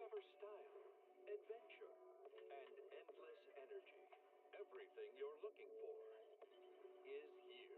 discover style, adventure, and endless energy. Everything you're looking for is here.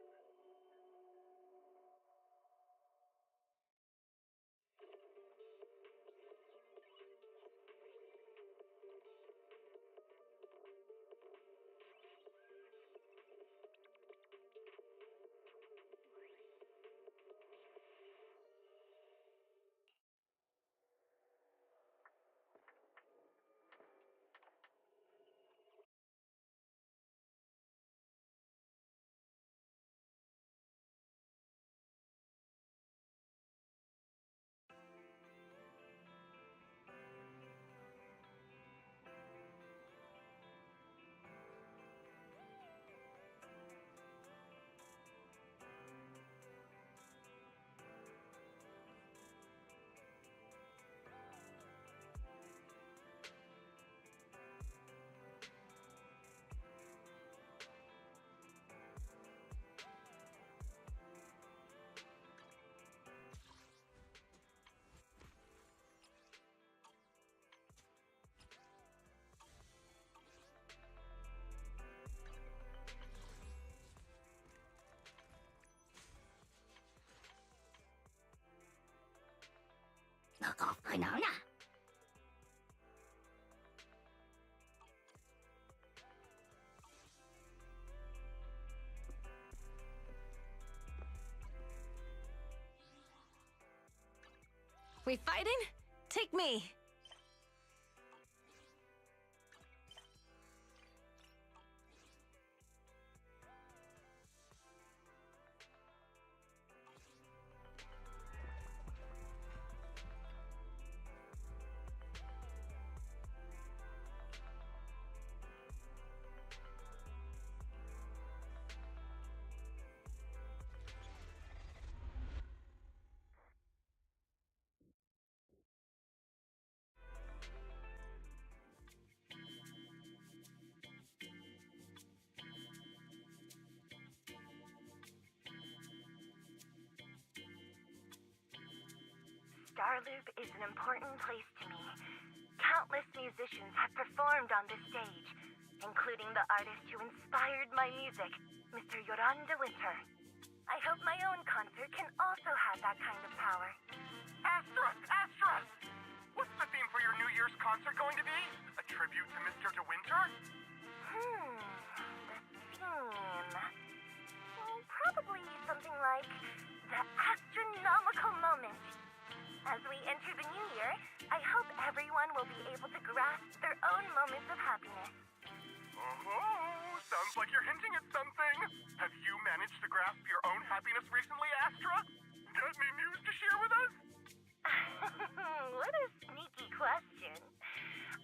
We fighting? Take me! Starloop is an important place to me. Countless musicians have performed on this stage, including the artist who inspired my music, Mr. Yoran de Winter. I hope my own concert can also have that kind of power. Astra! What's the theme for your New Year's concert going to be? A tribute to Mr. de Winter? The theme... probably something like the astronomical moment. As we enter the new year, I hope everyone will be able to grasp their own moments of happiness. Oh, sounds like you're hinting at something. Have you managed to grasp your own happiness recently, Astra? Got any news to share with us? What a sneaky question.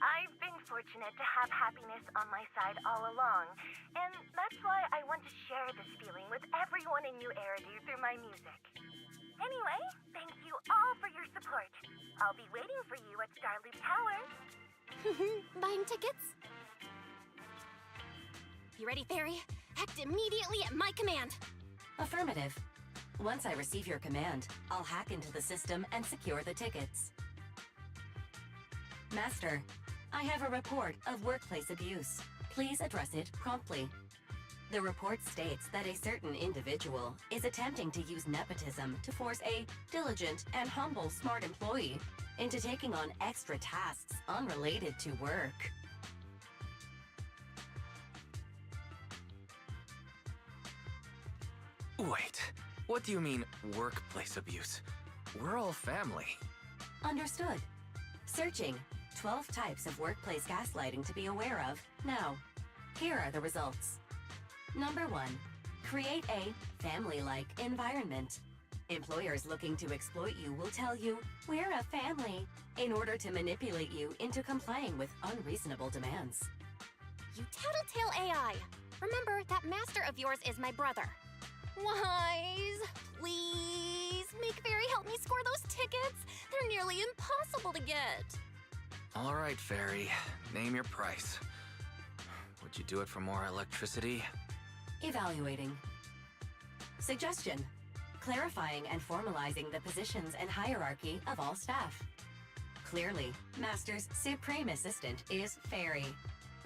I've been fortunate to have happiness on my side all along, and that's why I want to share this feeling with everyone in New Eridu through my music. Anyway, thank you all for your support. I'll be waiting for you at Starloop Tower. Buying tickets? You ready, Fairy? Act immediately at my command. Affirmative. Once I receive your command, I'll hack into the system and secure the tickets. Master, I have a report of workplace abuse. Please address it promptly. The report states that a certain individual is attempting to use nepotism to force a diligent and humble smart employee into taking on extra tasks unrelated to work. Wait, what do you mean, workplace abuse? We're all family. Understood. Searching 12 types of workplace gaslighting to be aware of. Now, here are the results. Number 1, create a family-like environment. Employers looking to exploit you will tell you, "We're a family," in order to manipulate you into complying with unreasonable demands. You tattletale AI. Remember, that master of yours is my brother. Wise, please, make Fairy help me score those tickets. They're nearly impossible to get. All right, Fairy, name your price. Would you do it for more electricity? Evaluating. Suggestion: clarifying and formalizing the positions and hierarchy of all staff. Clearly, Master's Supreme Assistant is Fairy.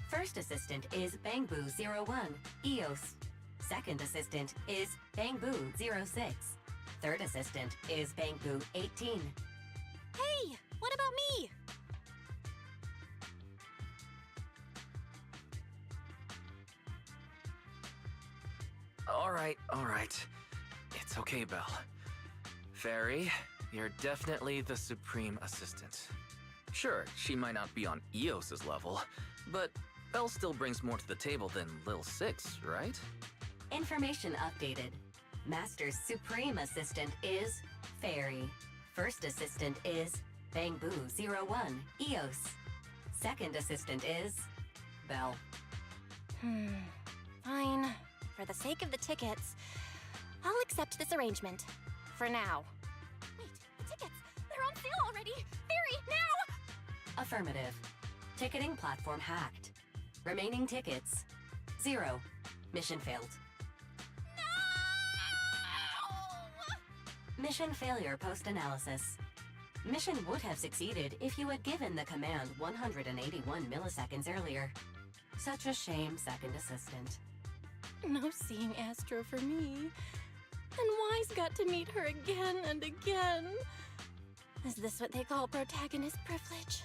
First Assistant is Bangboo01, Eos. Second Assistant is Bangboo06. Third Assistant is Bangboo18. Hey, what about me? All right. It's okay, Belle. Fairy, you're definitely the Supreme Assistant. Sure, she might not be on Eos's level, but Belle still brings more to the table than Lil Six, right? Information updated. Master's Supreme Assistant is Fairy. First Assistant is Bangboo01, Eos. Second Assistant is Belle. Fine. For the sake of the tickets, I'll accept this arrangement. For now. Wait, the tickets! They're on sale already! Fairy, now! Affirmative. Ticketing platform hacked. Remaining tickets 0. Mission failed. No! Mission failure post-analysis. Mission would have succeeded if you had given the command 181 milliseconds earlier. Such a shame, Second Assistant. No seeing Astro for me. And Wise got to meet her again and again. Is this what they call protagonist privilege?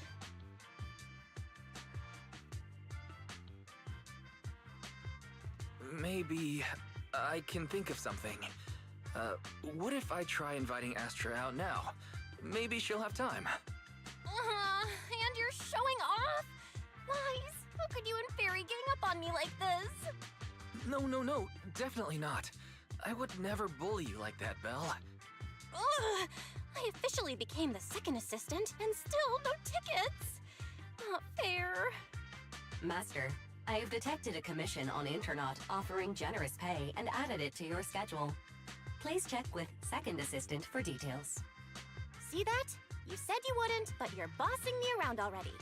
Maybe I can think of something. What if I try inviting Astra out now? Maybe she'll have time. And you're showing off? Wise, how could you and Fairy gang up on me like this? No, definitely not. I would never bully you like that, Belle. Ugh! I officially became the second assistant, and still no tickets! Not fair. Master, I have detected a commission on Internaut offering generous pay and added it to your schedule. Please check with Second Assistant for details. See that? You said you wouldn't, but you're bossing me around already.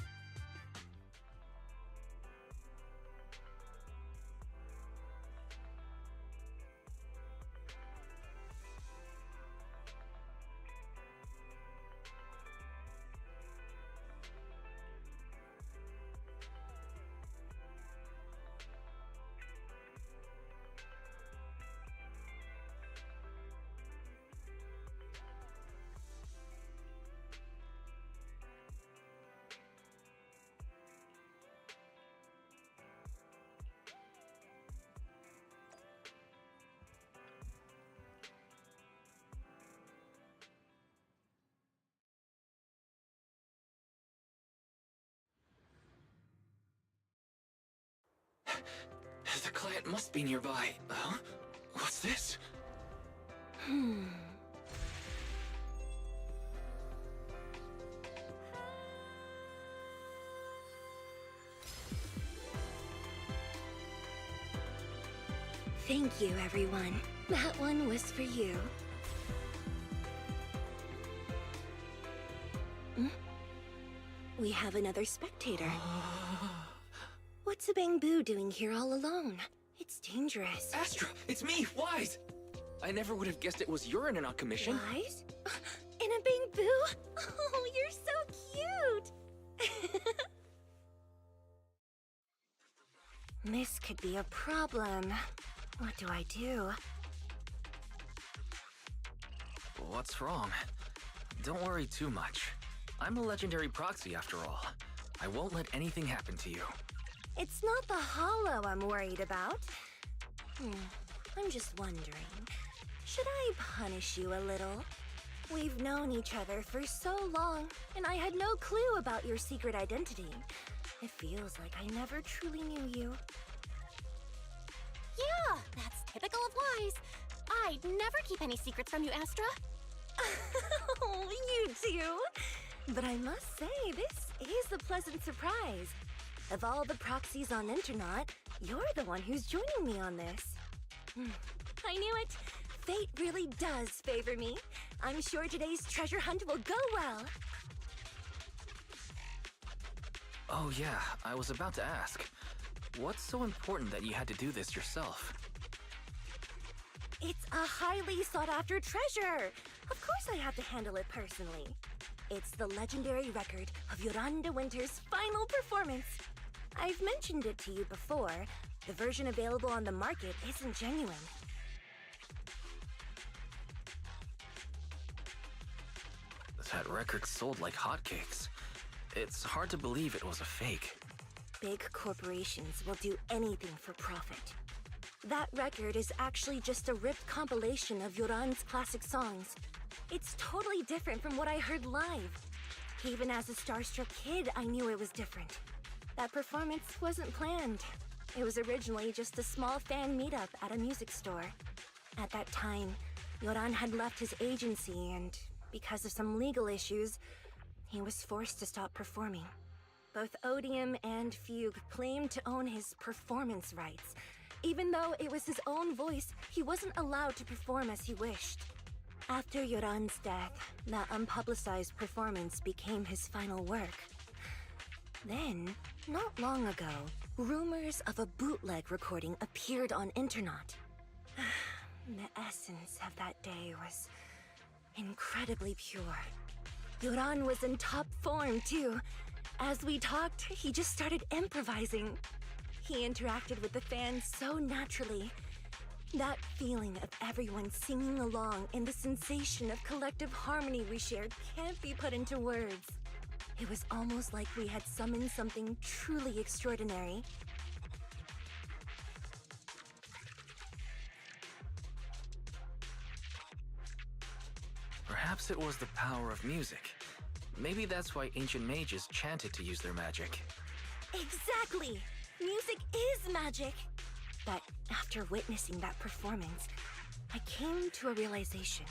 The client must be nearby. Huh? What's this? Thank you, everyone. That one was for you. We have another spectator. What's a Bangboo doing here all alone? It's dangerous. Astra, it's me, Wise! I never would have guessed it was your Internaut commission. Wise? In a Bangboo? Oh, you're so cute! This could be a problem. What do I do? What's wrong? Don't worry too much. I'm a legendary proxy after all. I won't let anything happen to you. It's not the hollow I'm worried about. I'm just wondering, should I punish you a little? We've known each other for so long, and I had no clue about your secret identity. It feels like I never truly knew you. Yeah, that's typical of Wise. I'd never keep any secrets from you, Astra. Oh, you do? But I must say, this is a pleasant surprise. Of all the proxies on Internaut, you're the one who's joining me on this. I knew it. Fate really does favor me. I'm sure today's treasure hunt will go well. Oh yeah, I was about to ask. What's so important that you had to do this yourself? It's a highly sought-after treasure. Of course I have to handle it personally. It's the legendary record of Yolanda Winter's final performance. I've mentioned it to you before. The version available on the market isn't genuine. That record sold like hotcakes. It's hard to believe it was a fake. Big corporations will do anything for profit. That record is actually just a ripped compilation of Yoran's classic songs. It's totally different from what I heard live. Even as a starstruck kid, I knew it was different. That performance wasn't planned. It was originally just a small fan meetup at a music store. At that time, Yoran had left his agency and, because of some legal issues, he was forced to stop performing. Both Odium and Fugue claimed to own his performance rights. Even though it was his own voice, he wasn't allowed to perform as he wished. After Yoran's death, that unpublicized performance became his final work. Then, not long ago, rumors of a bootleg recording appeared on internet. The essence of that day was incredibly pure. Yoran was in top form, too. As we talked, he just started improvising. He interacted with the fans so naturally. That feeling of everyone singing along and the sensation of collective harmony we shared can't be put into words. It was almost like we had summoned something truly extraordinary. Perhaps it was the power of music. Maybe that's why ancient mages chanted to use their magic. Exactly! Music is magic! But after witnessing that performance, I came to a realization.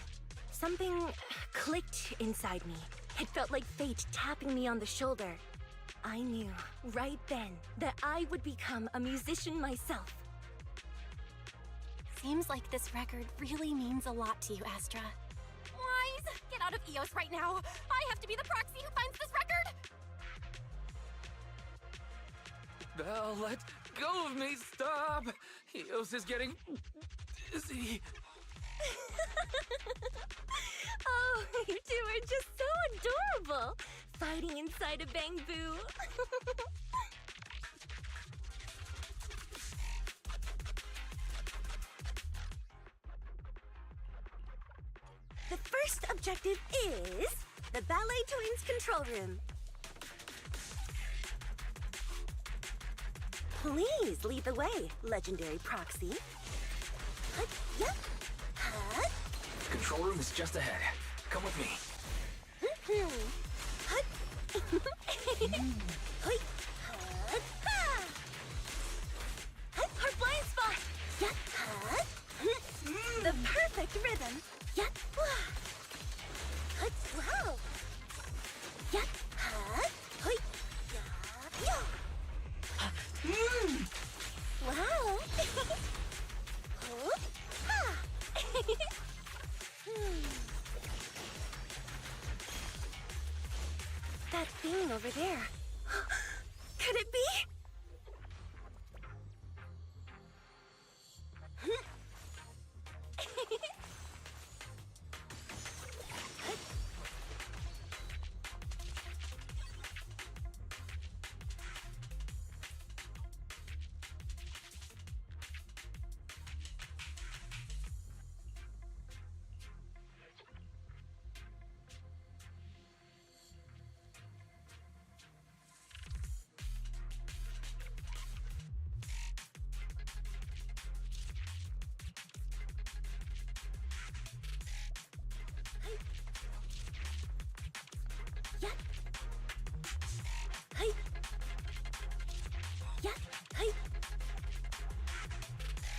Something clicked inside me. It felt like fate tapping me on the shoulder. I knew right then that I would become a musician myself. Seems like this record really means a lot to you, Astra. Wise, get out of EOS right now. I have to be the proxy who finds this record. Belle, let go of me, stop! Eos is getting dizzy. Oh, you two are just so adorable! Fighting inside a bamboo. The first objective is the Ballet Twins control room. Please lead the way, legendary proxy. Yep. Control room is just ahead. Come with me. Her blind spot. The perfect rhythm. Wow. Wow. That thing over there. Could it be?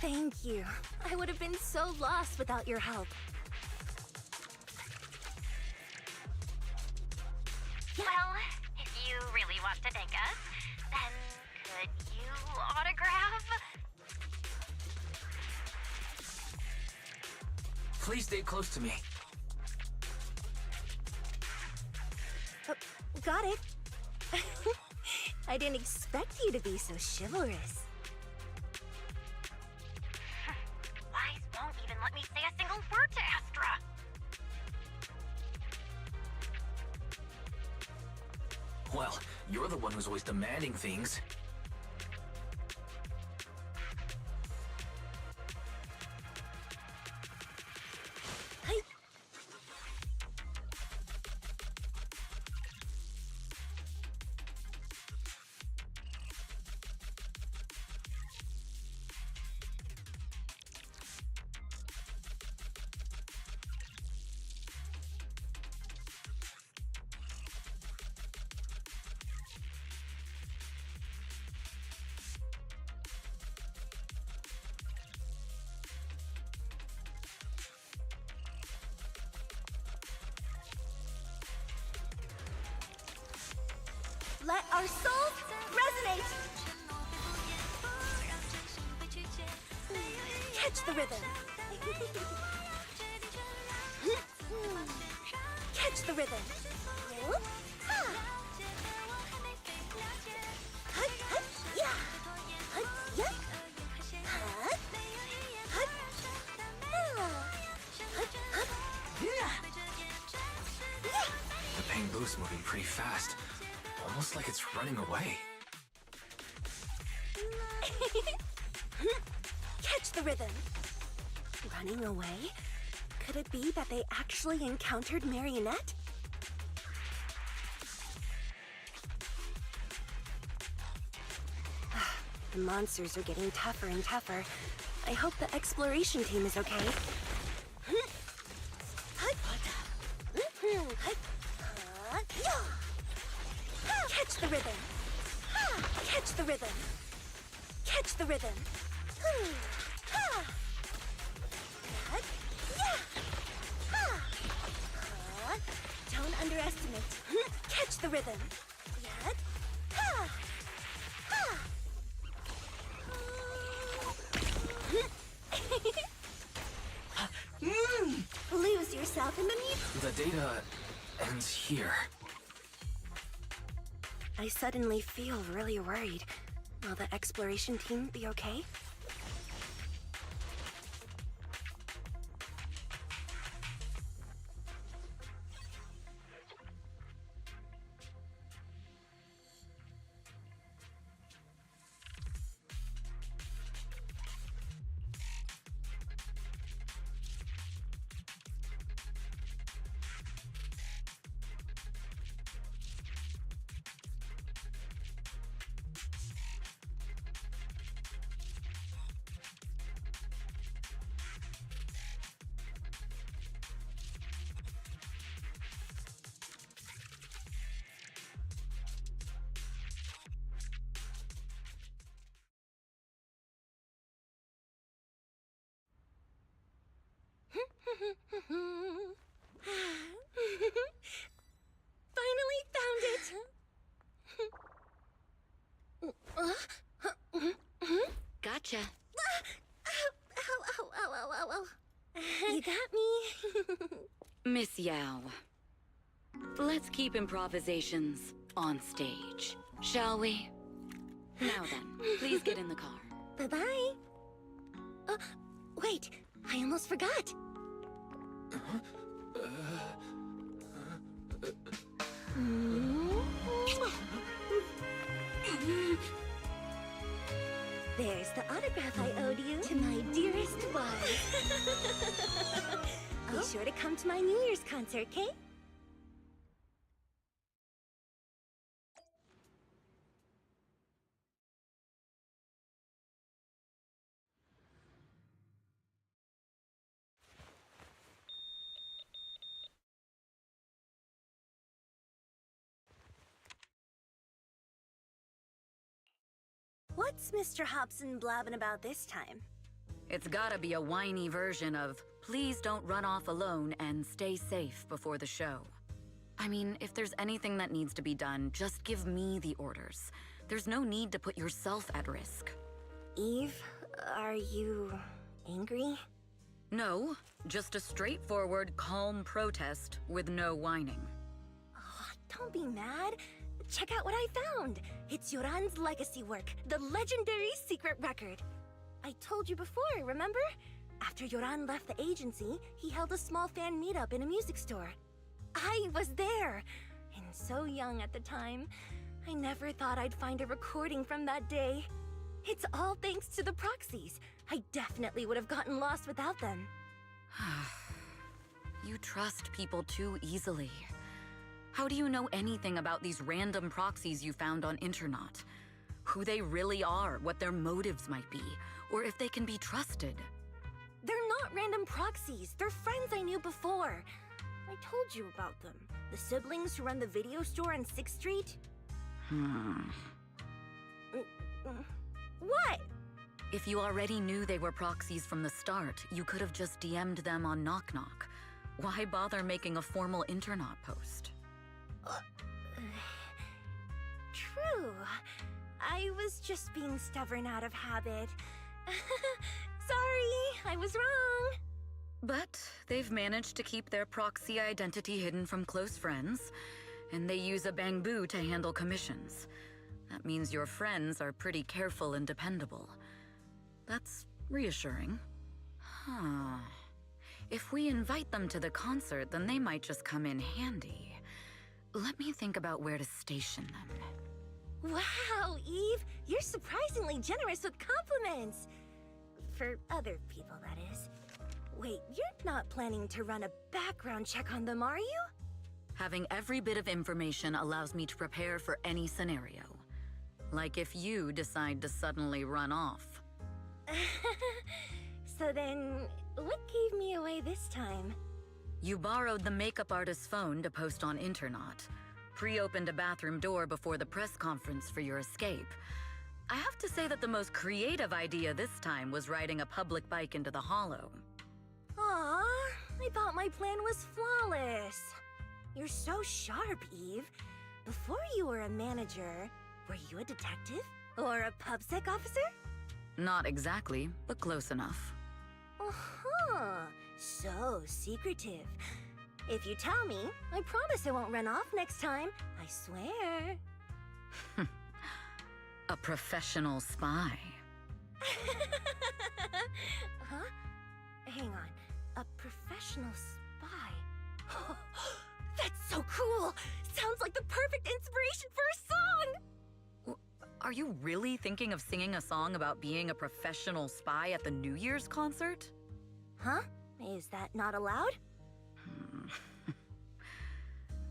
Thank you. I would have been so lost without your help. Well, if you really want to thank us, then could you autograph? Please stay close to me. Got it. I didn't expect you to be so chivalrous. Wise won't even let me say a single word to Astra. You're the one who's always demanding things. Let our souls resonate! Catch the rhythm! Catch the rhythm! The pain boost's moving pretty fast. Almost like it's running away. Catch the rhythm! Running away? Could it be that they actually encountered Marionette? The monsters are getting tougher and tougher. I hope the exploration team is okay. Catch the rhythm! Catch the rhythm! Catch the rhythm! Don't underestimate. Catch the rhythm! Lose yourself in the music. The data ends here. I suddenly feel really worried. Will the exploration team be okay? Finally found it! Gotcha. Ow. You got me. Miss Yao. Let's keep improvisations on stage, shall we? Now then, please get in the car. Bye-bye. Wait, I almost forgot. There's the autograph I owed you. To my dearest wife. Be sure to come to my New Year's concert, okay? What's Mr. Hobson blabbing about this time? It's gotta be a whiny version of, please don't run off alone and stay safe before the show. I mean, if there's anything that needs to be done, just give me the orders. There's no need to put yourself at risk. Eve, are you angry? No, just a straightforward, calm protest with no whining. Oh, don't be mad. Check out what I found. It's Yoran's legacy work, the legendary secret record. I told you before, remember? After Yoran left the agency, he held a small fan meetup in a music store. I was there, and so young at the time. I never thought I'd find a recording from that day. It's all thanks to the proxies. I definitely would have gotten lost without them. You trust people too easily. How do you know anything about these random proxies you found on Internaut? Who they really are, what their motives might be, or if they can be trusted? They're not random proxies. They're friends I knew before. I told you about them. The siblings who run the video store on 6th Street. What? If you already knew they were proxies from the start, you could have just DM'd them on Knock Knock. Why bother making a formal Internaut post? True. I was just being stubborn out of habit. Sorry, I was wrong. But they've managed to keep their proxy identity hidden from close friends, and they use a bamboo to handle commissions. That means your friends are pretty careful and dependable. That's reassuring. Huh. If we invite them to the concert, then they might just come in handy. Let me think about where to station them. Wow, Eve, you're surprisingly generous with compliments. For other people, that is. Wait, you're not planning to run a background check on them, are you? Having every bit of information allows me to prepare for any scenario. Like if you decide to suddenly run off. So then, what gave me away this time? You borrowed the makeup artist's phone to post on Internaut, pre-opened a bathroom door before the press conference for your escape. I have to say that the most creative idea this time was riding a public bike into the hollow. Aw, I thought my plan was flawless. You're so sharp, Eve. Before you were a manager, were you a detective? Or a PubSec officer? Not exactly, but close enough. Uh-huh. So secretive. If you tell me, I promise I won't run off next time. I swear. A professional spy. Huh? Hang on. A professional spy. That's so cool! Sounds like the perfect inspiration for a song! Are you really thinking of singing a song about being a professional spy at the New Year's concert? Huh? Is that not allowed?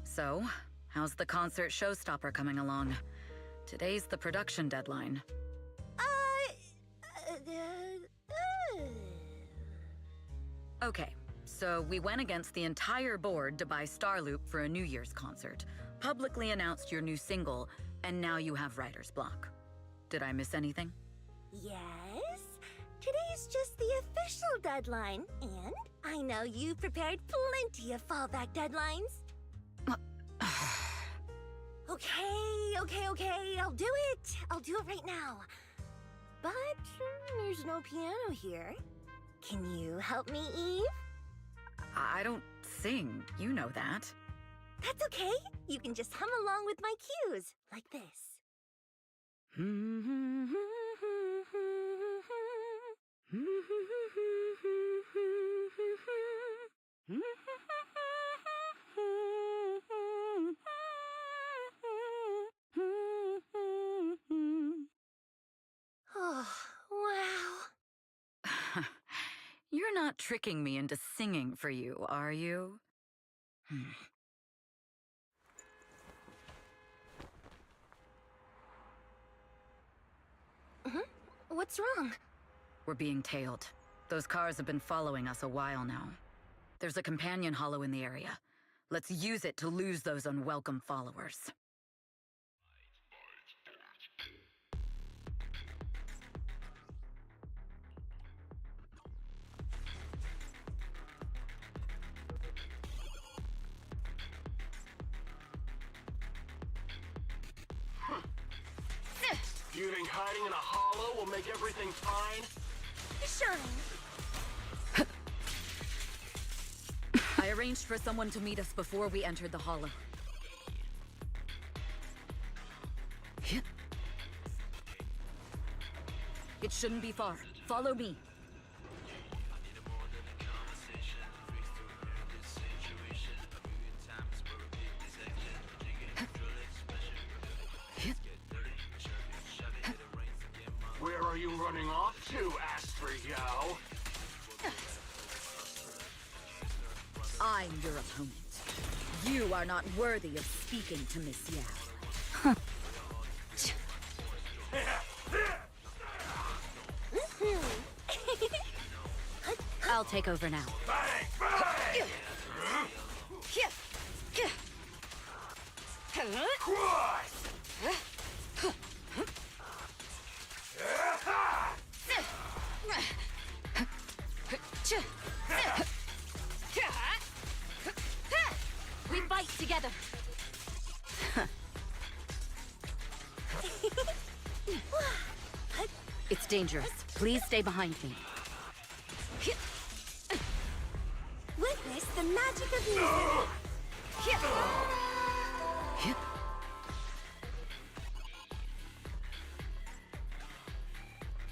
So, how's the concert showstopper coming along? Today's the production deadline. Okay, so we went against the entire board to buy Starloop for a New Year's concert, publicly announced your new single, and now you have writer's block. Did I miss anything? Yes? Today's just the official deadline, and I know you've prepared plenty of fallback deadlines. Okay, I'll do it. I'll do it right now. But there's no piano here. Can you help me, Eve? I don't sing, you know that. That's okay. You can just hum along with my cues, like this. Oh, wow. You're not tricking me into singing for you, are you? What's wrong? We're being tailed. Those cars have been following us a while now. There's a companion hollow in the area. Let's use it to lose those unwelcome followers. You think hiding in a hollow will make everything fine? Shine. I arranged for someone to meet us before we entered the hollow. It shouldn't be far. Follow me. you running off to, Astrio? I'm your opponent. You are not worthy of speaking to Miss Yao. I'll take over now. We fight together. It's dangerous. Please stay behind me. Witness the magic of music.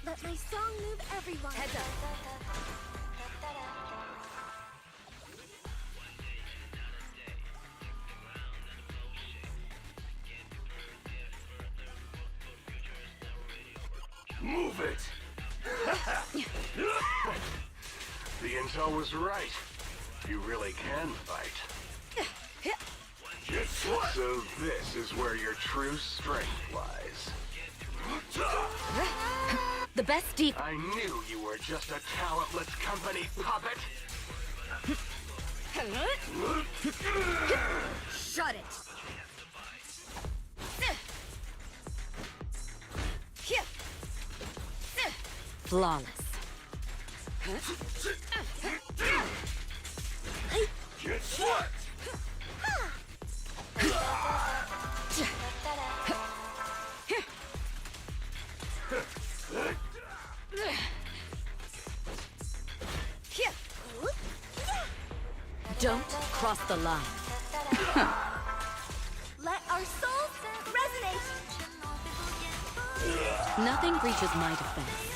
Let my song move everyone. Heads up. Move it! The intel was right. You really can fight. So this is where your true strength lies. The best deep. I knew you were just a talentless company puppet. Shut it! Flawless. Guess what? Don't cross the line. Let our souls resonate. Nothing breaches my defense.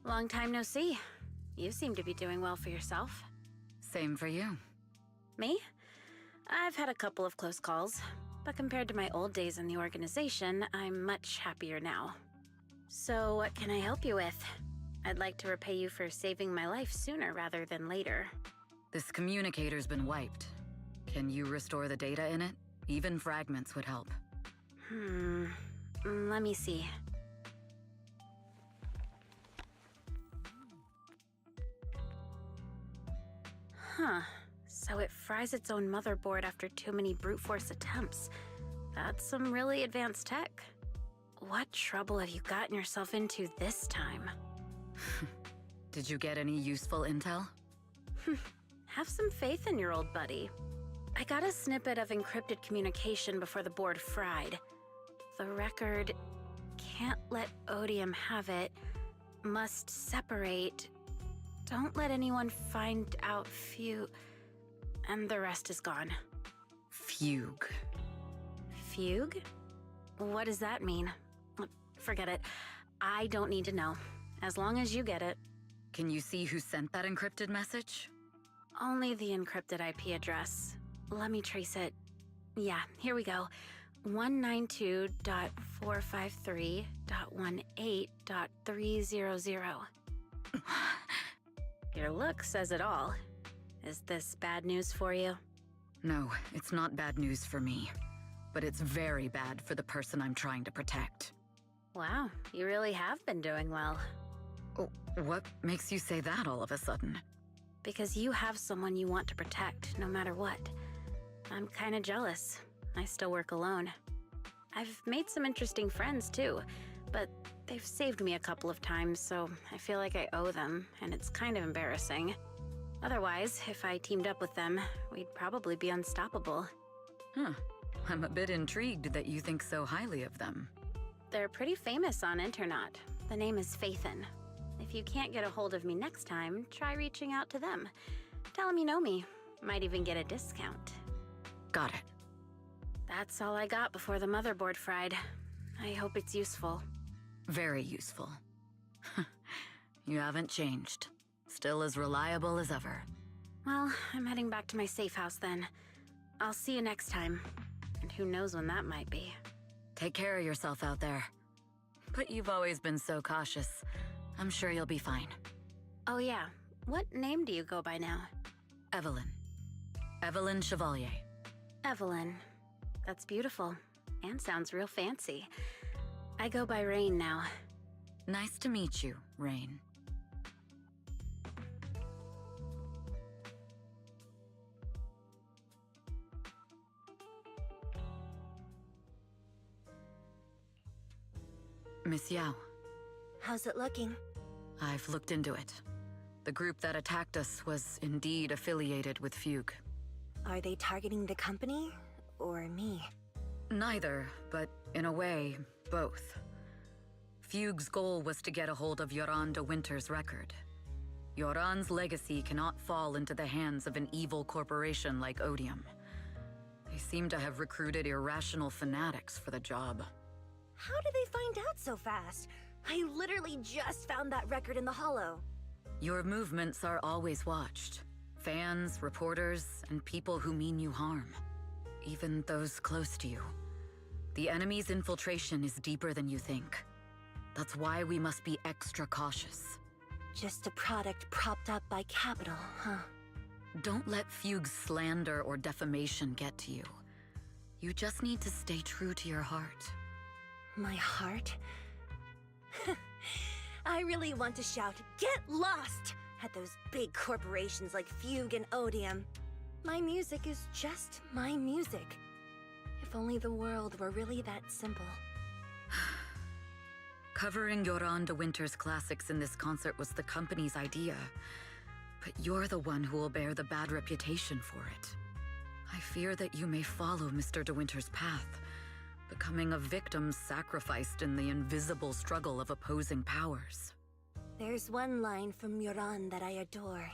Long time no see. You seem to be doing well for yourself. Same for you. Me? I've had a couple of close calls, but compared to my old days in the organization, I'm much happier now. So what can I help you with? I'd like to repay you for saving my life sooner rather than later. This communicator's been wiped. Can you restore the data in it? Even fragments would help. Let me see. Huh. So it fries its own motherboard after too many brute force attempts. That's some really advanced tech. What trouble have you gotten yourself into this time? Did you get any useful intel? Have some faith in your old buddy. I got a snippet of encrypted communication before the board fried. The record can't let Odium have it. Must separate. Don't let anyone find out and the rest is gone. Fugue. Fugue? What does that mean? Forget it. I don't need to know. As long as you get it. Can you see who sent that encrypted message? Only the encrypted IP address. Let me trace it. Yeah, here we go. 192.453.18.300. Your look says it all. Is this bad news for you? No, it's not bad news for me. But it's very bad for the person I'm trying to protect. Wow, you really have been doing well. Oh, what makes you say that all of a sudden? Because you have someone you want to protect, no matter what. I'm kinda jealous. I still work alone. I've made some interesting friends, too, but they've saved me a couple of times, so I feel like I owe them, and it's kind of embarrassing. Otherwise, if I teamed up with them, we'd probably be unstoppable. Huh. I'm a bit intrigued that you think so highly of them. They're pretty famous on Internet. The name is Phaethon. If you can't get a hold of me next time, try reaching out to them. Tell them you know me. Might even get a discount. Got it. That's all I got before the motherboard fried. I hope it's useful. Very useful. You haven't changed. Still as reliable as ever. Well, I'm heading back to my safe house then. I'll see you next time. And who knows when that might be. Take care of yourself out there. But you've always been so cautious. I'm sure you'll be fine. Oh yeah, what name do you go by now? Evelyn. Evelyn Chevalier. Evelyn. That's beautiful. And sounds real fancy. I go by Rain now. Nice to meet you, Rain. Miss Yao. How's it looking? I've looked into it. The group that attacked us was indeed affiliated with Fugue. Are they targeting the company or me? Neither, but in a way, both. Fugue's goal was to get a hold of Yoran de Winter's record. Yoran's legacy cannot fall into the hands of an evil corporation like Odium. They seem to have recruited irrational fanatics for the job. How did they find out so fast? I literally just found that record in the hollow. Your movements are always watched. Fans, reporters, and people who mean you harm. Even those close to you. The enemy's infiltration is deeper than you think. That's why we must be extra cautious. Just a product propped up by capital, huh? Don't let Fugue's slander or defamation get to you. You just need to stay true to your heart. My heart? I really want to shout, "Get lost!" at those big corporations like Fugue and Odium. My music is just my music. If only the world were really that simple. Covering Yoran de Winter's classics in this concert was the company's idea. But you're the one who will bear the bad reputation for it. I fear that you may follow Mr. de Winter's path, becoming a victim sacrificed in the invisible struggle of opposing powers. There's one line from Yoran that I adore.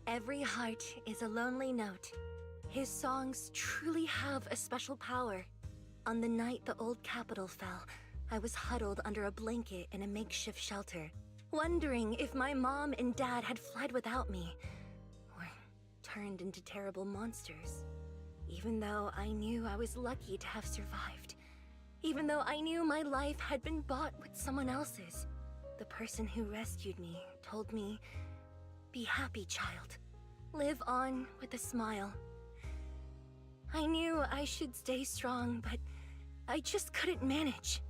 Every heart is a lonely note. His songs truly have a special power. On the night the old capital fell, I was huddled under a blanket in a makeshift shelter, wondering if my mom and dad had fled without me, or turned into terrible monsters. Even though I knew I was lucky to have survived. Even though I knew my life had been bought with someone else's. The person who rescued me told me, "Be happy, child. Live on with a smile." I knew I should stay strong, but I just couldn't manage.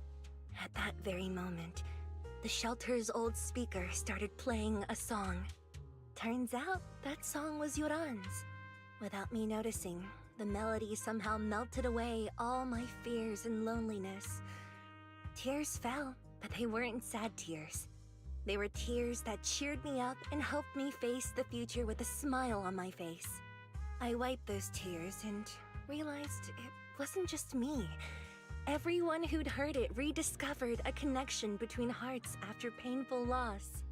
At that very moment, the shelter's old speaker started playing a song. Turns out that song was Yoran's. Without me noticing, the melody somehow melted away all my fears and loneliness. Tears fell, but they weren't sad tears. They were tears that cheered me up and helped me face the future with a smile on my face. I wiped those tears and realized it wasn't just me. Everyone who'd heard it rediscovered a connection between hearts after painful loss.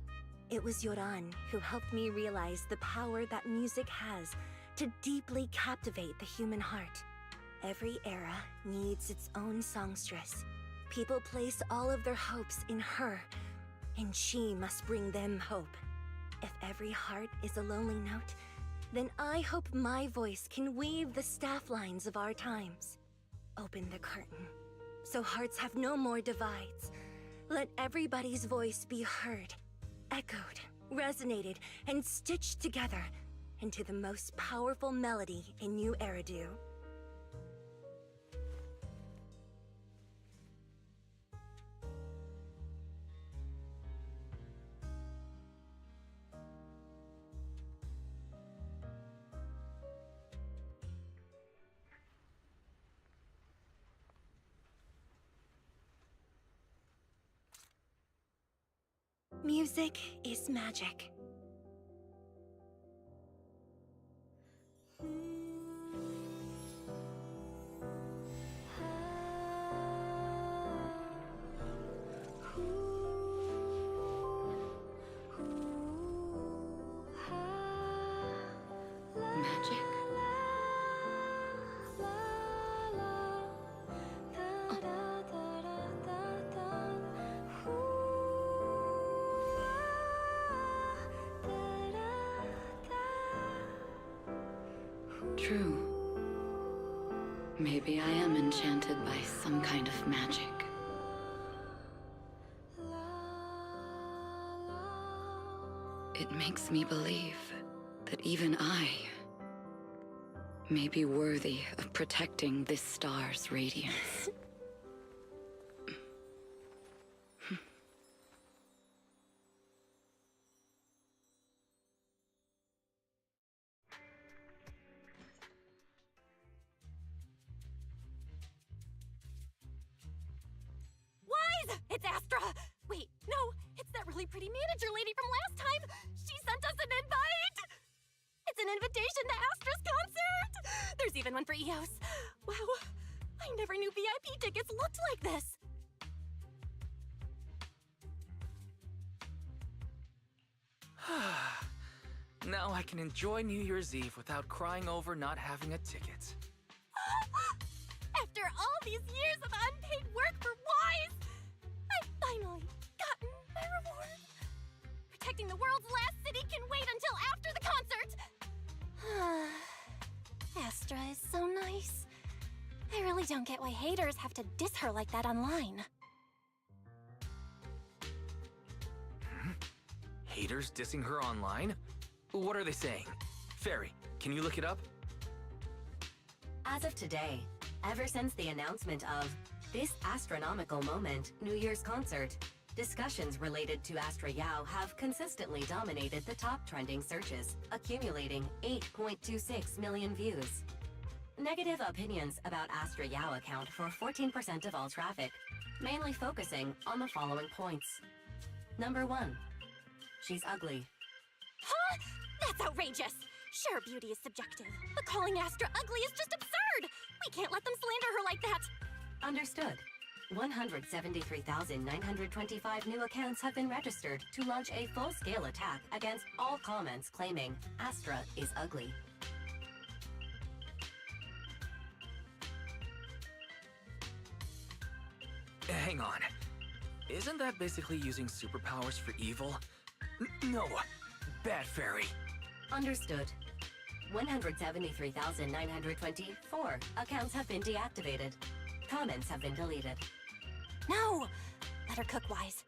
It was Yoran who helped me realize the power that music has to deeply captivate the human heart. Every era needs its own songstress. People place all of their hopes in her, and she must bring them hope. If every heart is a lonely note, then I hope my voice can weave the staff lines of our times. Open the curtain, so hearts have no more divides. Let everybody's voice be heard, echoed, resonated, and stitched together into the most powerful melody in New Eridu. Music is magic. Magic? True. Maybe I am enchanted by some kind of magic. It makes me believe that even I may be worthy of protecting this star's radiance. Wise! It's Astra! Wait, no, it's that really pretty manager lady from last time! She sent us an invite! It's an invitation to Astra's concert! There's even one for EOS. Wow, I never knew VIP tickets looked like this! Now I can enjoy New Year's Eve without crying over not having a ticket. After all these years of unpaid work for Wise, I've finally gotten my reward. Protecting the world's last city can wait until after the concert. Astra is so nice. I really don't get why haters have to diss her like that online. Haters dissing her online? What are they saying? Fairy, can you look it up? As of today, ever since the announcement of this astronomical moment, New Year's concert, discussions related to Astra Yao have consistently dominated the top trending searches, accumulating 8.26 million views. Negative opinions about Astra Yao account for 14% of all traffic, mainly focusing on the following points. Number 1. She's ugly. Huh? That's outrageous! Sure, beauty is subjective, but calling Astra ugly is just absurd! We can't let them slander her like that! Understood. 173,925 new accounts have been registered to launch a full-scale attack against all comments claiming Astra is ugly. Hang on. Isn't that basically using superpowers for evil? No! Bad fairy! Understood. 173,924 accounts have been deactivated. Comments have been deleted. No! Let her cook wise.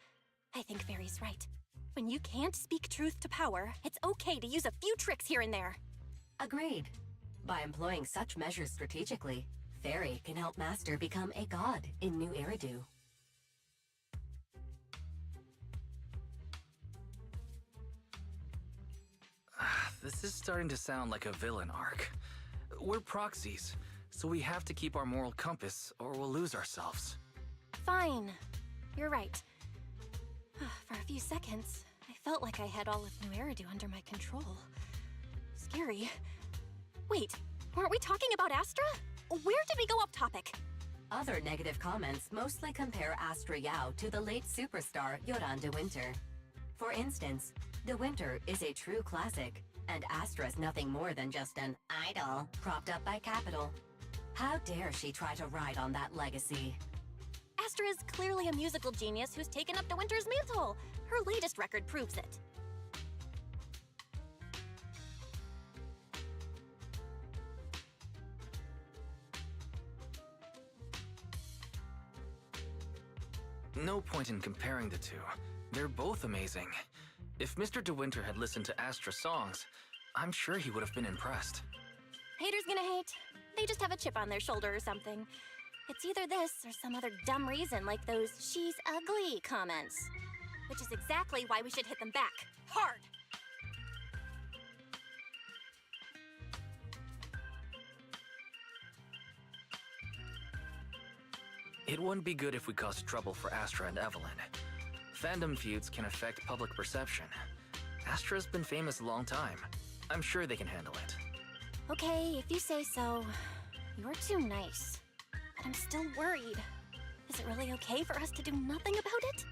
I think Fairy's right. When you can't speak truth to power, it's okay to use a few tricks here and there. Agreed. By employing such measures strategically, Fairy can help Master become a god in New Eridu. This is starting to sound like a villain arc. We're proxies, so we have to keep our moral compass or we'll lose ourselves. Fine. You're right. For a few seconds, I felt like I had all of New Eridu under my control. Scary. Wait, weren't we talking about Astra? Where did we go off topic? Other negative comments mostly compare Astra Yao to the late superstar Yoran de Winter. For instance, De Winter is a true classic, and Astra's nothing more than just an idol propped up by capital. How dare she try to ride on that legacy? Astra is clearly a musical genius who's taken up De Winter's mantle. Her latest record proves it. No point in comparing the two. They're both amazing. If Mr. De Winter had listened to Astra's songs, I'm sure he would have been impressed. Haters gonna hate. They just have a chip on their shoulder or something. It's either this or some other dumb reason like those "she's ugly" comments. Which is exactly why we should hit them back. Hard! It wouldn't be good if we caused trouble for Astra and Evelyn. Fandom feuds can affect public perception. Astra's been famous a long time. I'm sure they can handle it. Okay, if you say so. You're too nice. But I'm still worried. Is it really okay for us to do nothing about it?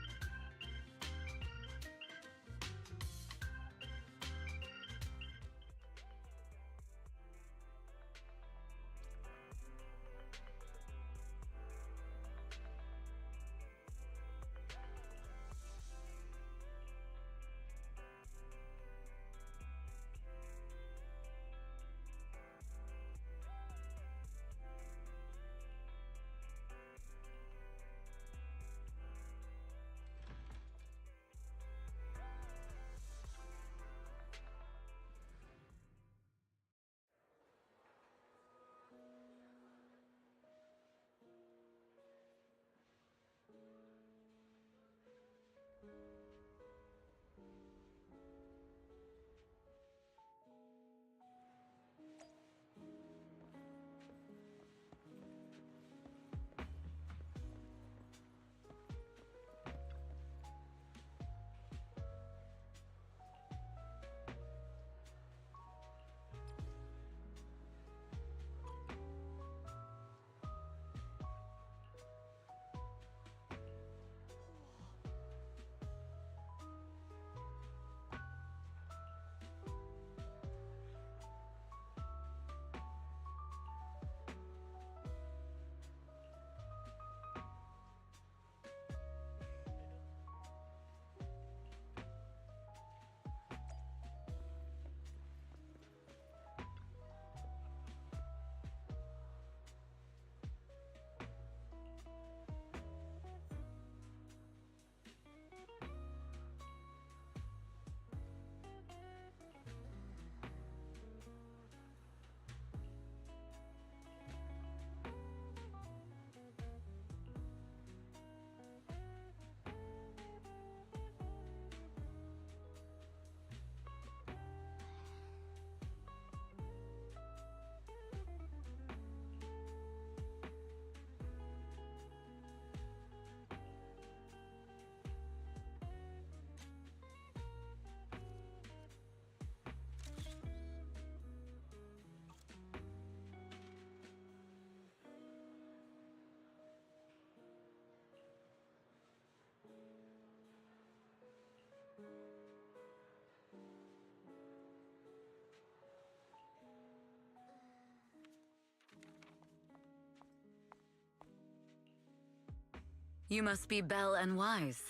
You must be Belle and Wise.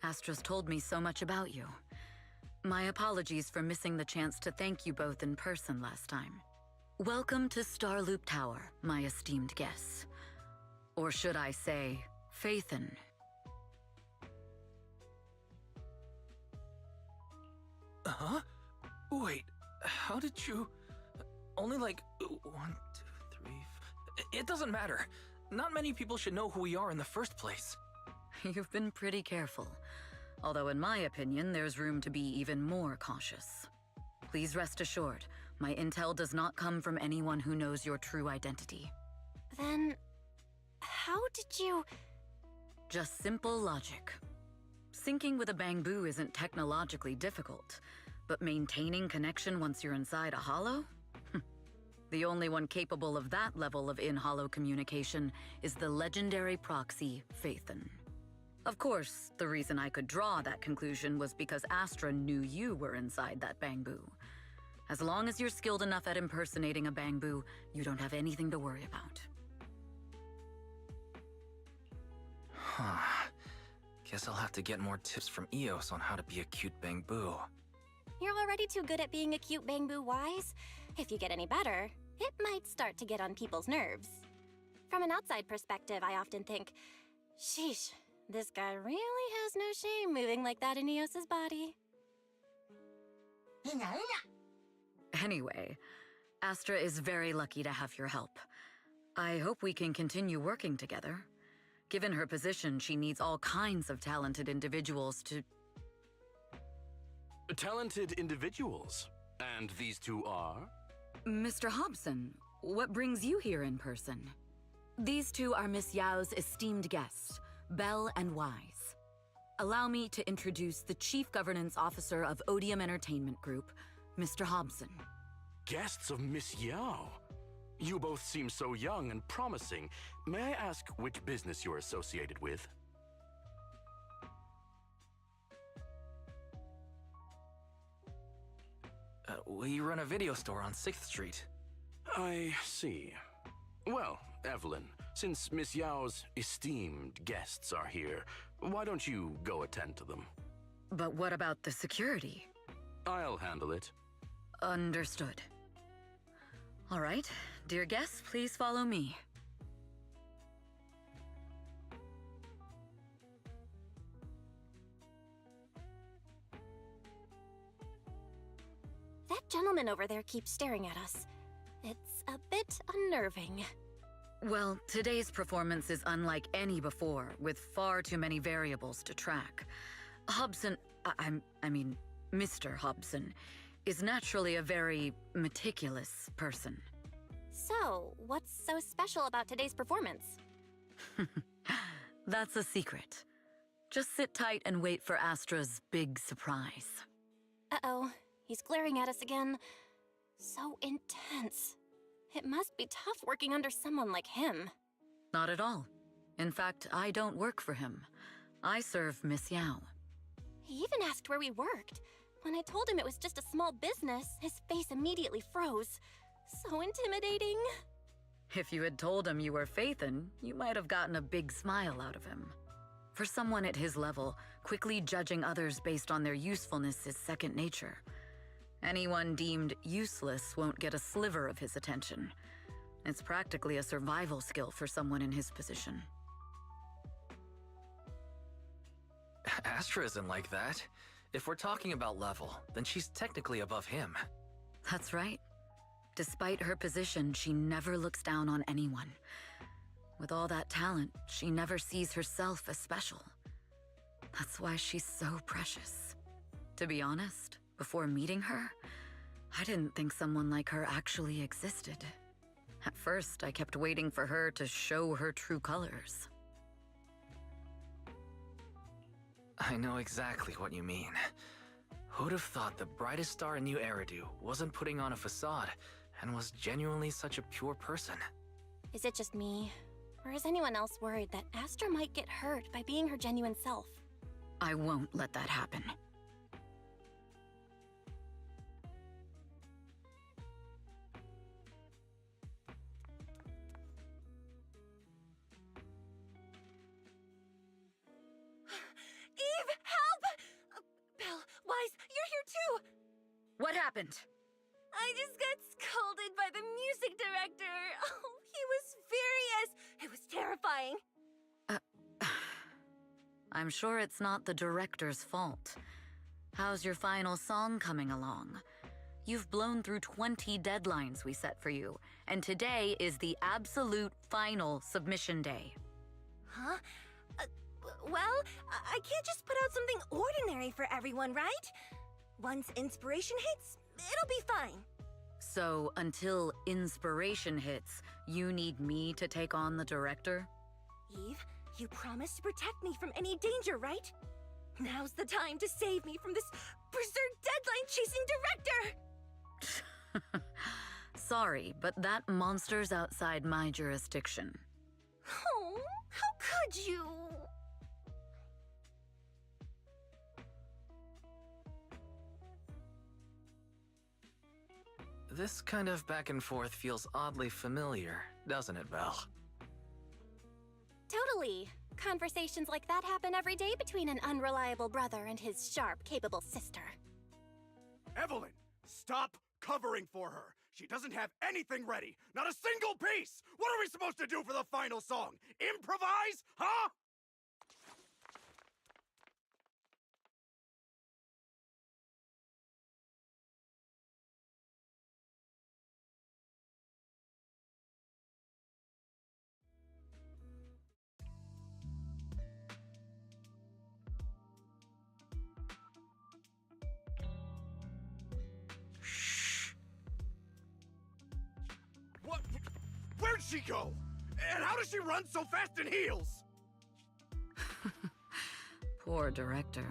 Astra's told me so much about you. My apologies for missing the chance to thank you both in person last time. Welcome to Starloop Tower, my esteemed guests. Or should I say, Phaethon. Huh? Wait, how did you... Only like 1, 2, 3... It doesn't matter. Not many people should know who we are in the first place. You've been pretty careful. Although in my opinion, there's room to be even more cautious. Please rest assured, my intel does not come from anyone who knows your true identity. Then, how did you... Just simple logic. Syncing with a bamboo isn't technologically difficult, but maintaining connection once you're inside a hollow? The only one capable of that level of in-hollow communication is the legendary proxy, Phaethon. Of course, the reason I could draw that conclusion was because Astra knew you were inside that bamboo. As long as you're skilled enough at impersonating a bamboo, you don't have anything to worry about. Huh. Guess I'll have to get more tips from Eos on how to be a cute bamboo. You're already too good at being a cute bamboo, Wise. If you get any better, it might start to get on people's nerves. From an outside perspective, I often think, sheesh, this guy really has no shame moving like that in Eos's body. Anyway, Astra is very lucky to have your help. I hope we can continue working together. Given her position, she needs all kinds of talented individuals to... Talented individuals? And these two are? Mr. Hobson, what brings you here in person? These two are Miss Yao's esteemed guests, Belle and Wise. Allow me to introduce the Chief Governance Officer of Odium Entertainment Group, Mr. Hobson. Guests of Miss Yao? You both seem so young and promising. May I ask which business you're associated with? We run a video store on 6th Street. I see. Well, Evelyn, since Miss Yao's esteemed guests are here, why don't you go attend to them? But what about the security? I'll handle it. Understood. All right, dear guests, please follow me. That gentleman over there keeps staring at us. It's a bit unnerving. Well, today's performance is unlike any before, with far too many variables to track. Hobson, I mean, Mr. Hobson, is naturally a very meticulous person. So, what's so special about today's performance? That's a secret. Just sit tight and wait for Astra's big surprise. Uh-oh, he's glaring at us again. So intense. It must be tough working under someone like him. Not at all. In fact, I don't work for him. I serve Miss Yao. He even asked where we worked. When I told him it was just a small business, his face immediately froze. So intimidating. If you had told him you were Phaethon, you might have gotten a big smile out of him. For someone at his level, quickly judging others based on their usefulness is second nature. Anyone deemed useless won't get a sliver of his attention. It's practically a survival skill for someone in his position. Astra isn't like that. If we're talking about level, then she's technically above him. That's right. Despite her position, she never looks down on anyone. With all that talent, she never sees herself as special. That's why she's so precious. To be honest, before meeting her, I didn't think someone like her actually existed. At first, I kept waiting for her to show her true colors. I know exactly what you mean. Who'd have thought the brightest star in New Eridu wasn't putting on a facade and was genuinely such a pure person? Is it just me? Or is anyone else worried that Astra might get hurt by being her genuine self? I won't let that happen. happened? I just got scolded by the music director. Oh, he was furious. It was terrifying. I'm sure it's not the director's fault. How's your final song coming along? You've blown through 20 deadlines we set for you, and today is the absolute final submission day. Huh? Well, I can't just put out something ordinary for everyone, right? Once inspiration hits, it'll be fine. So, until inspiration hits, you need me to take on the director? Eve, you promised to protect me from any danger, right? Now's the time to save me from this berserk deadline-chasing director! Sorry, but that monster's outside my jurisdiction. Oh, how could you? This kind of back and forth feels oddly familiar, doesn't it, Belle? Totally. Conversations like that happen every day between an unreliable brother and his sharp, capable sister. Evelyn, stop covering for her. She doesn't have anything ready. Not a single piece. What are we supposed to do for the final song? Improvise? Huh? What? Where'd she go? And how does she run so fast in heels? Poor director.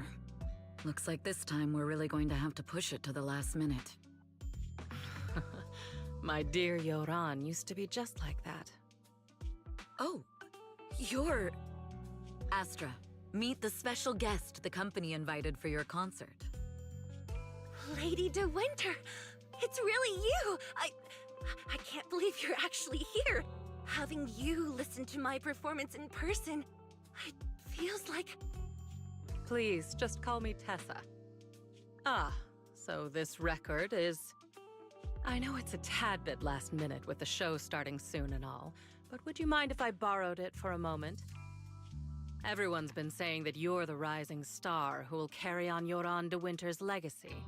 Looks like this time we're really going to have to push it to the last minute. My dear Yoran used to be just like that. Oh, you're... Astra, meet the special guest the company invited for your concert. Lady De Winter, it's really you! I can't believe you're actually here. Having you listen to my performance in person, it feels like... Please, just call me Tessa. Ah, so this record is... I know it's a tad bit last minute with the show starting soon and all, but would you mind if I borrowed it for a moment? Everyone's been saying that you're the rising star who will carry on Yoran De Winter's legacy.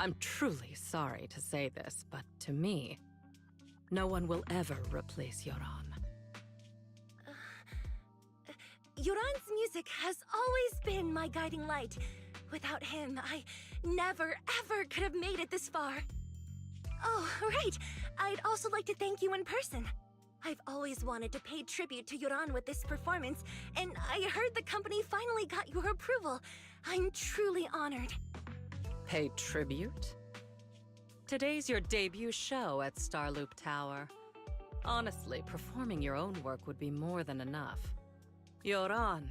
I'm truly sorry to say this, but to me, no one will ever replace Yoran. Yoran's music has always been my guiding light. Without him, I never, ever could have made it this far. Oh, right. I'd also like to thank you in person. I've always wanted to pay tribute to Yoran with this performance, and I heard the company finally got your approval. I'm truly honored. Pay tribute? Today's your debut show at Starloop Tower. Honestly, performing your own work would be more than enough. Yoran,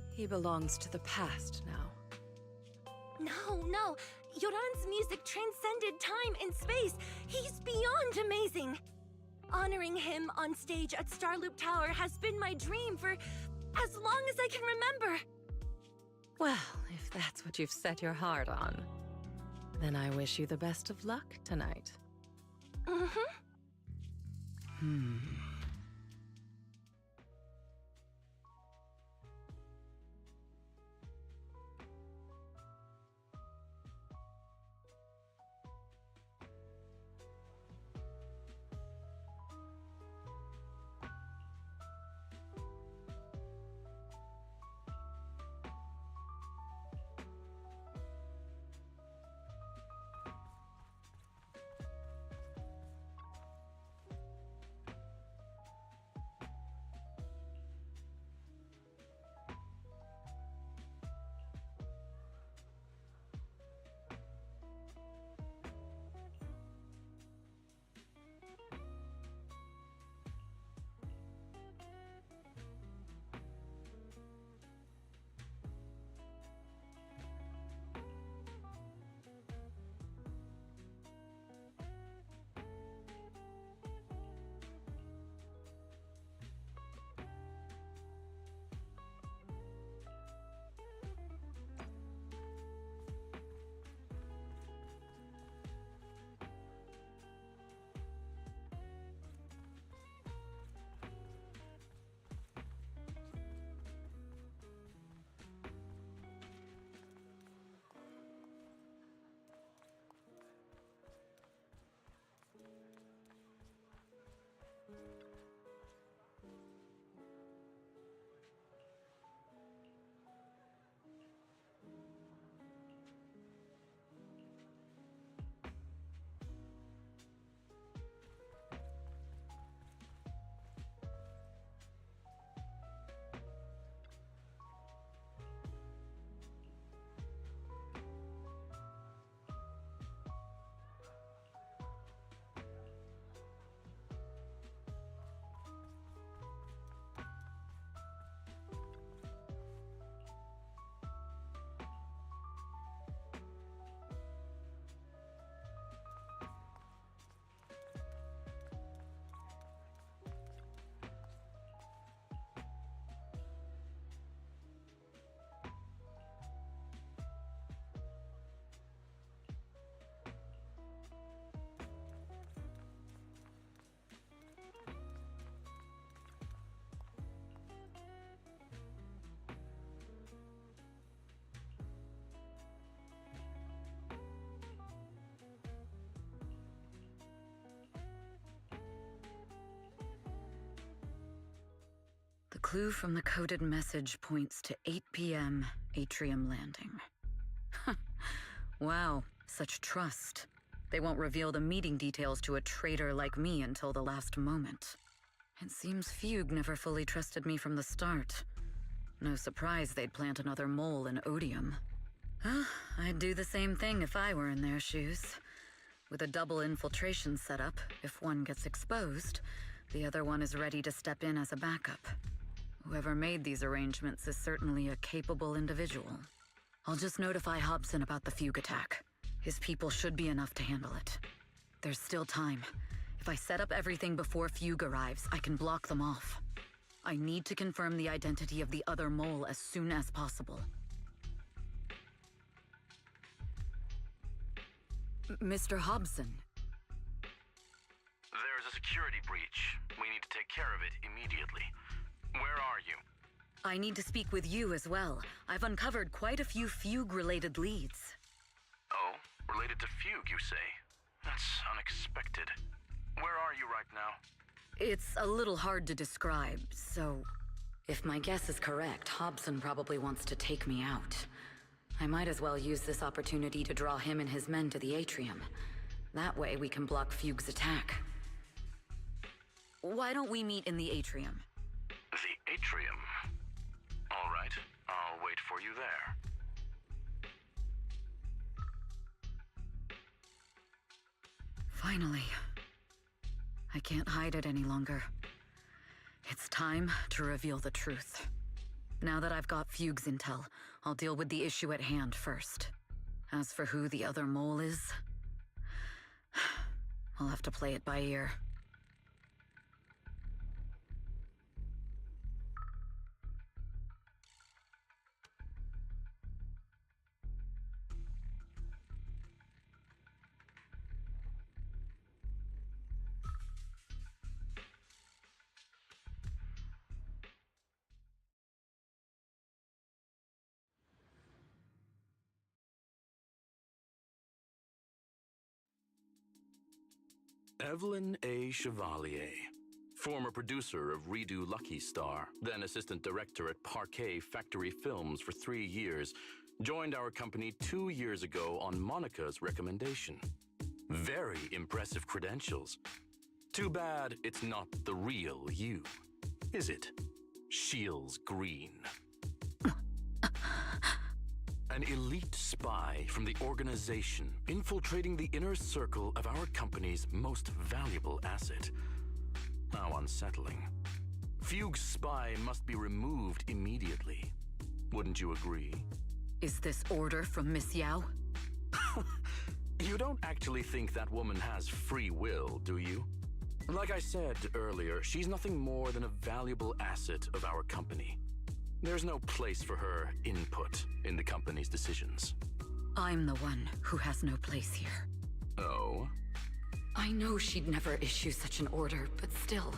he belongs to the past now. No. Yoran's music transcended time and space. He's beyond amazing. Honoring him on stage at Starloop Tower has been my dream for as long as I can remember. Well, if that's what you've set your heart on, then I wish you the best of luck tonight. clue from the coded message points to 8 p.m. Atrium Landing. Wow, such trust. They won't reveal the meeting details to a traitor like me until the last moment. It seems Fugue never fully trusted me from the start. No surprise they'd plant another mole in Odium. I'd do the same thing if I were in their shoes. With a double infiltration setup, if one gets exposed, the other one is ready to step in as a backup. Whoever made these arrangements is certainly a capable individual. I'll just notify Hobson about the Fugue attack. His people should be enough to handle it. There's still time. If I set up everything before Fugue arrives, I can block them off. I need to confirm the identity of the other mole as soon as possible. Mr. Hobson. There's a security breach. We need to take care of it immediately. Where are you? I need to speak with you as well. I've uncovered quite a few Fugue-related leads. Oh, related to Fugue, you say? That's unexpected. Where are you right now? It's a little hard to describe, so... If my guess is correct, Hobson probably wants to take me out. I might as well use this opportunity to draw him and his men to the Atrium. That way we can block Fugue's attack. Why don't we meet in the Atrium? The Atrium? All right, I'll wait for you there. Finally. I can't hide it any longer. It's time to reveal the truth. Now that I've got Fugue's intel, I'll deal with the issue at hand first. As for who the other mole is, I'll have to play it by ear. Evelyn A. Chevalier, former producer of Redo Lucky Star, then assistant director at Parquet Factory Films for 3 years, joined our company 2 years ago on Monica's recommendation. Very impressive credentials. Too bad it's not the real you, is it? Shields Green. An elite spy from the organization infiltrating the inner circle of our company's most valuable asset. How unsettling. Fugue's spy must be removed immediately. Wouldn't you agree? Is this order from Miss Yao? You don't actually think that woman has free will, do you? Like I said earlier, she's nothing more than a valuable asset of our company. There's no place for her input in the company's decisions. I'm the one who has no place here. Oh? I know she'd never issue such an order, but still,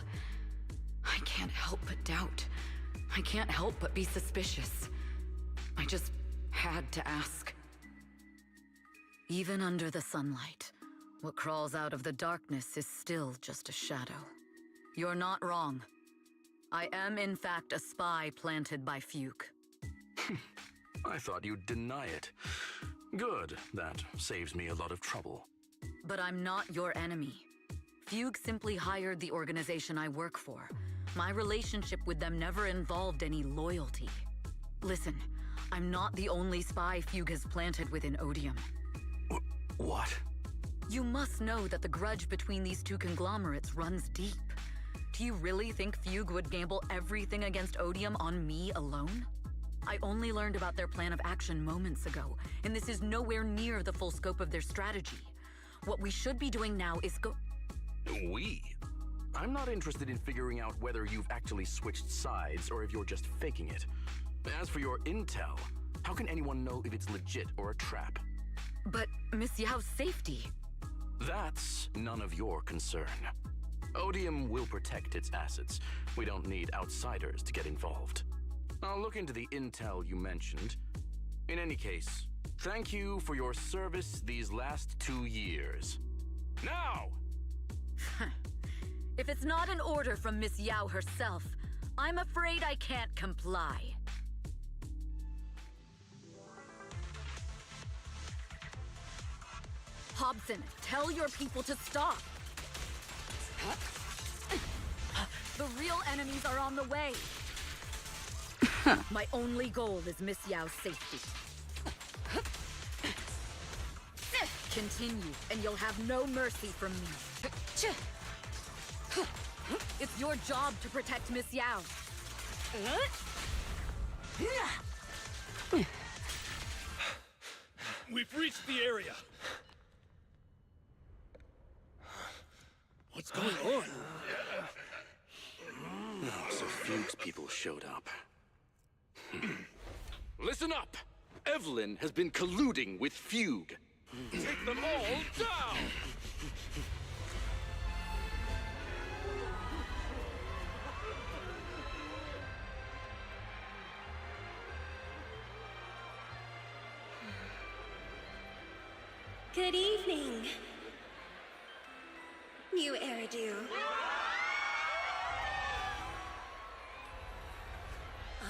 I can't help but doubt. I can't help but be suspicious. I just had to ask. Even under the sunlight, what crawls out of the darkness is still just a shadow. You're not wrong. I am, in fact, a spy planted by Fugue. I thought you'd deny it. Good. That saves me a lot of trouble. But I'm not your enemy. Fugue simply hired the organization I work for. My relationship with them never involved any loyalty. Listen, I'm not the only spy Fugue has planted within Odium. What? You must know that the grudge between these two conglomerates runs deep. Do you really think Fugue would gamble everything against Odium on me alone? I only learned about their plan of action moments ago, and this is nowhere near the full scope of their strategy. What we should be doing now is We? I'm not interested in figuring out whether you've actually switched sides or if you're just faking it. As for your intel, how can anyone know if it's legit or a trap? But Miss Yao's safety... That's none of your concern. Odium will protect its assets. We don't need outsiders to get involved. I'll look into the intel you mentioned. In any case, thank you for your service these last 2 years. Now! If it's not an order from Miss Yao herself, I'm afraid I can't comply. Hobson, tell your people to stop. The real enemies are on the way. My only goal is Miss Yao's safety. Continue, and you'll have no mercy from me. It's your job to protect Miss Yao. We've reached the area. What's going on? Oh, so Fugue's people showed up. Listen up! Evelyn has been colluding with Fugue. Take them all down! Good evening, new Eridu.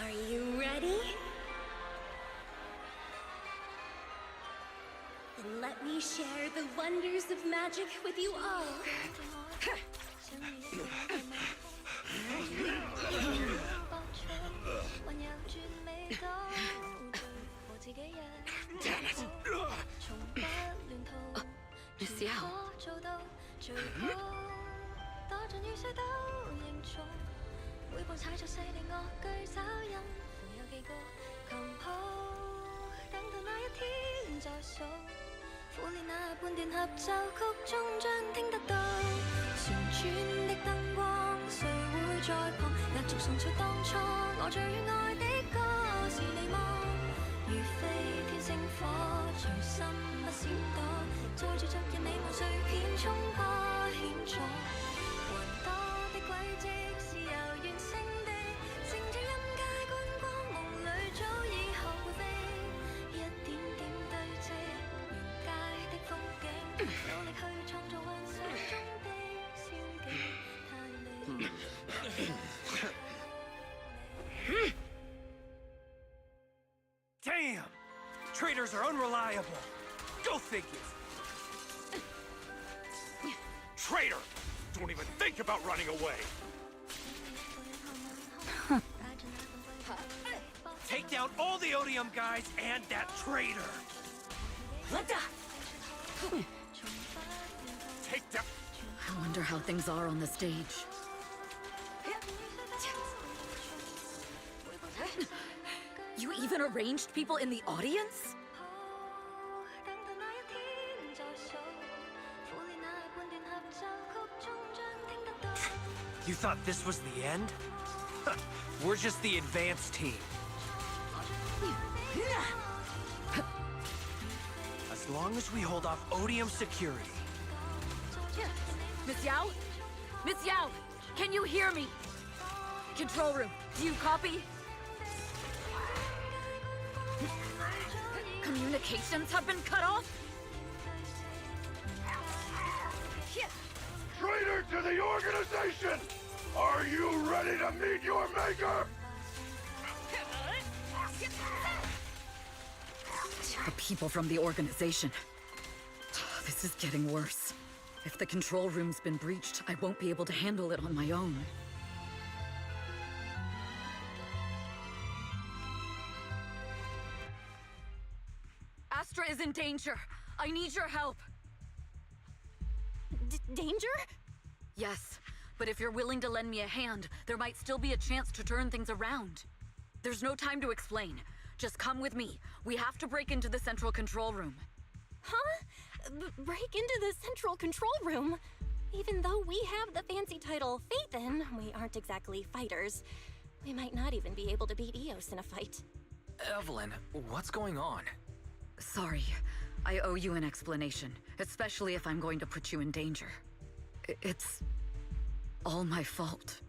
Are you ready? Then let me share the wonders of magic with you all. Damn it! Miss Yao. Damn! Traitors are unreliable. Go figure. Traitor! Don't even think about running away. Take down all the Odium guys and that traitor. Take down. I wonder how things are on the stage. You even arranged people in the audience? You thought this was the end? We're just the advanced team. As long as we hold off Odium security. Miss Yao? Miss Yao, can you hear me? Control room, do you copy? Communications have been cut off? Traitor to the organization! Are you ready to meet your maker? The people from the organization. This is getting worse. If the control room's been breached, I won't be able to handle it on my own. Astra is in danger. I need your help. Danger? Yes, but if you're willing to lend me a hand, there might still be a chance to turn things around. There's no time to explain. Just come with me. We have to break into the central control room. Huh? Break into the central control room? Even though we have the fancy title Phaethon, we aren't exactly fighters. We might not even be able to beat Eos in a fight. Evelyn, what's going on? Sorry. I owe you an explanation, especially if I'm going to put you in danger. It's all my fault.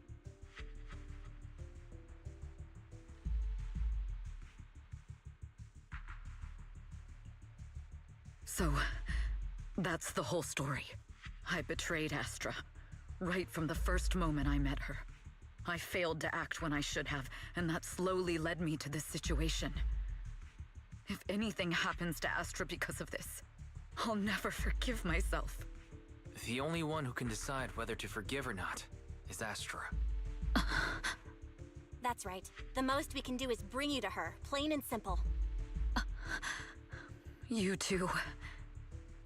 So, that's the whole story. I betrayed Astra, right from the first moment I met her. I failed to act when I should have, and that slowly led me to this situation. If anything happens to Astra because of this, I'll never forgive myself. The only one who can decide whether to forgive or not is Astra. That's right. The most we can do is bring you to her, plain and simple. You two.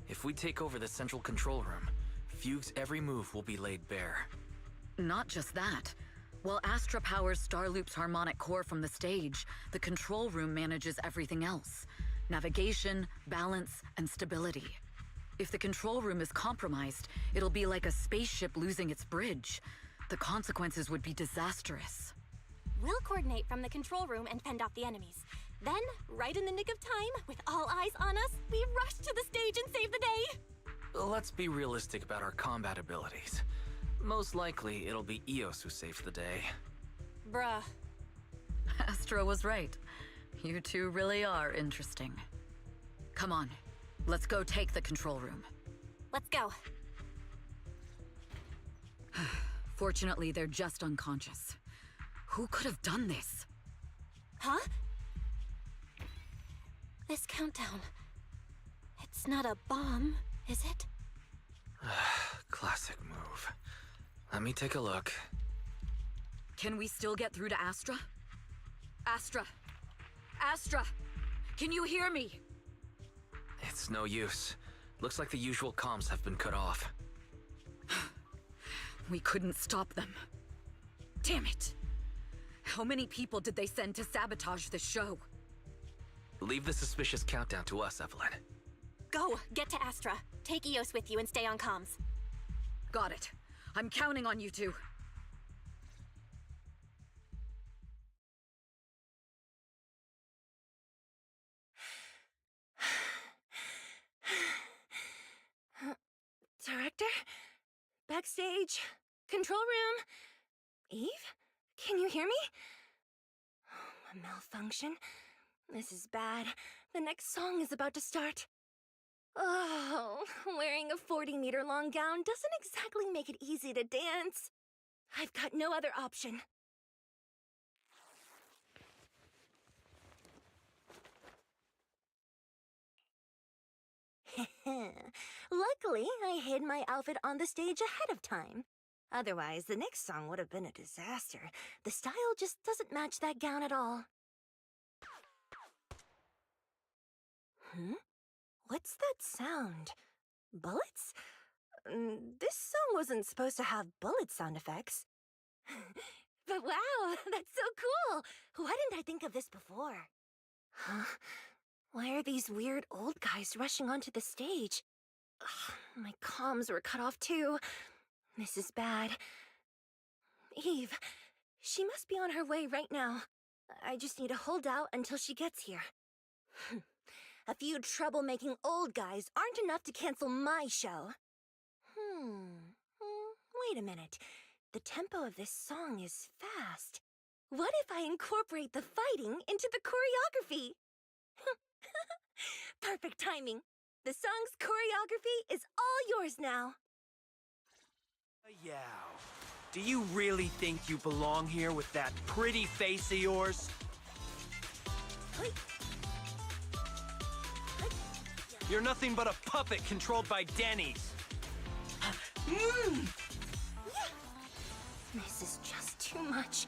If we take over the central control room, Fugue's every move will be laid bare. Not just that. While Astra powers Starloop's harmonic core from the stage, the control room manages everything else. Navigation, balance, and stability. If the control room is compromised, it'll be like a spaceship losing its bridge. The consequences would be disastrous. We'll coordinate from the control room and fend off the enemies. Then, right in the nick of time, with all eyes on us, we rush to the stage and save the day! Let's be realistic about our combat abilities. Most likely, it'll be Eos who saves the day. Bruh. Astra was right. You two really are interesting. Come on, let's go take the control room. Let's go. Fortunately, they're just unconscious. Who could have done this? Huh? This countdown... It's not a bomb, is it? Classic move. Let me take a look. Can we still get through to Astra? Astra! Astra! Can you hear me? It's no use. Looks like the usual comms have been cut off. We couldn't stop them. Damn it! How many people did they send to sabotage the show? Leave the suspicious countdown to us, Evelyn. Go! Get to Astra. Take Eos with you and stay on comms. Got it. I'm counting on you two. Director? Backstage? Control room? Eve? Can you hear me? A malfunction? This is bad. The next song is about to start. Oh, wearing a 40-meter-long gown doesn't exactly make it easy to dance. I've got no other option. Luckily, I hid my outfit on the stage ahead of time. Otherwise, the next song would have been a disaster. The style just doesn't match that gown at all. What's that sound? Bullets? This song wasn't supposed to have bullet sound effects. But wow, that's so cool! Why didn't I think of this before? Huh? Why are these weird old guys rushing onto the stage? Ugh, my comms were cut off too. This is bad. Eve, she must be on her way right now. I just need to hold out until she gets here. A few troublemaking old guys aren't enough to cancel my show. Wait a minute. The tempo of this song is fast. What if I incorporate the fighting into the choreography? Perfect timing. The song's choreography is all yours now. Yeah. Do you really think you belong here with that pretty face of yours? You're nothing but a puppet controlled by Denny's. This is just too much.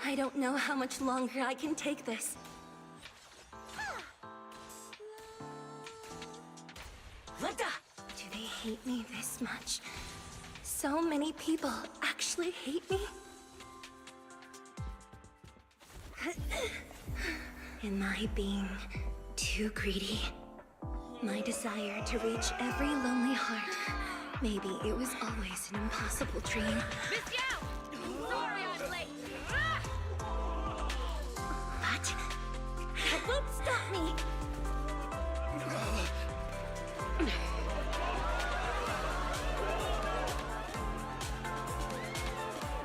I don't know how much longer I can take this. Do they hate me this much? So many people actually hate me? Am I being too greedy? My desire to reach every lonely heart. Maybe it was always an impossible dream. Miss Yao! Sorry I'm late! But that won't stop me.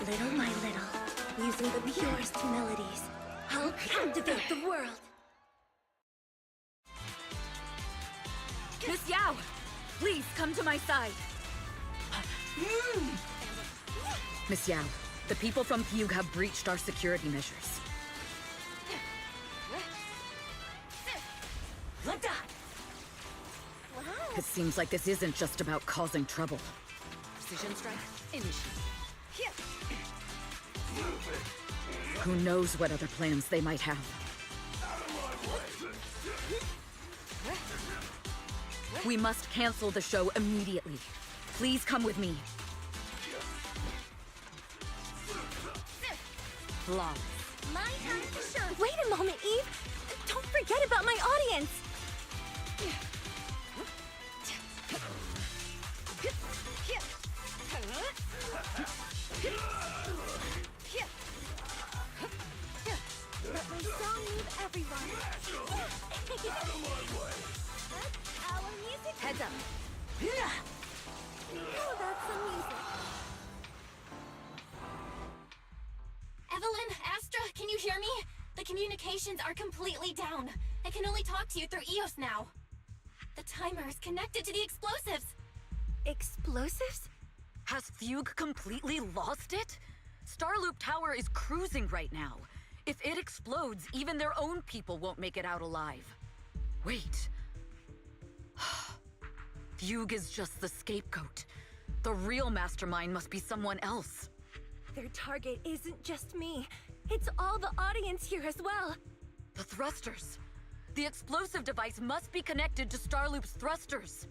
Little by little, using the purest melodies, I'll captivate the world. Miss Yao! Please come to my side! Miss Yao, The people from Fugue have breached our security measures. It seems like this isn't just about causing trouble. Precision strike, initiate. Who knows what other plans they might have. We must cancel the show immediately. Please come with me. Flawless. My turn for sure. Wait a moment, Eve. Don't forget about my audience. Let my song move everyone. Our music. Heads up. How about some music? Evelyn, Astra, can you hear me? The communications are completely down. I can only talk to you through EOS now. The timer is connected to the explosives. Explosives? Has Fugue completely lost it? Starloop Tower is cruising right now. If it explodes, even their own people won't make it out alive. Wait. Fugue is just the scapegoat. The real mastermind must be someone else. Their target isn't just me. It's all the audience here as well. The thrusters. The explosive device must be connected to Starloop's thrusters.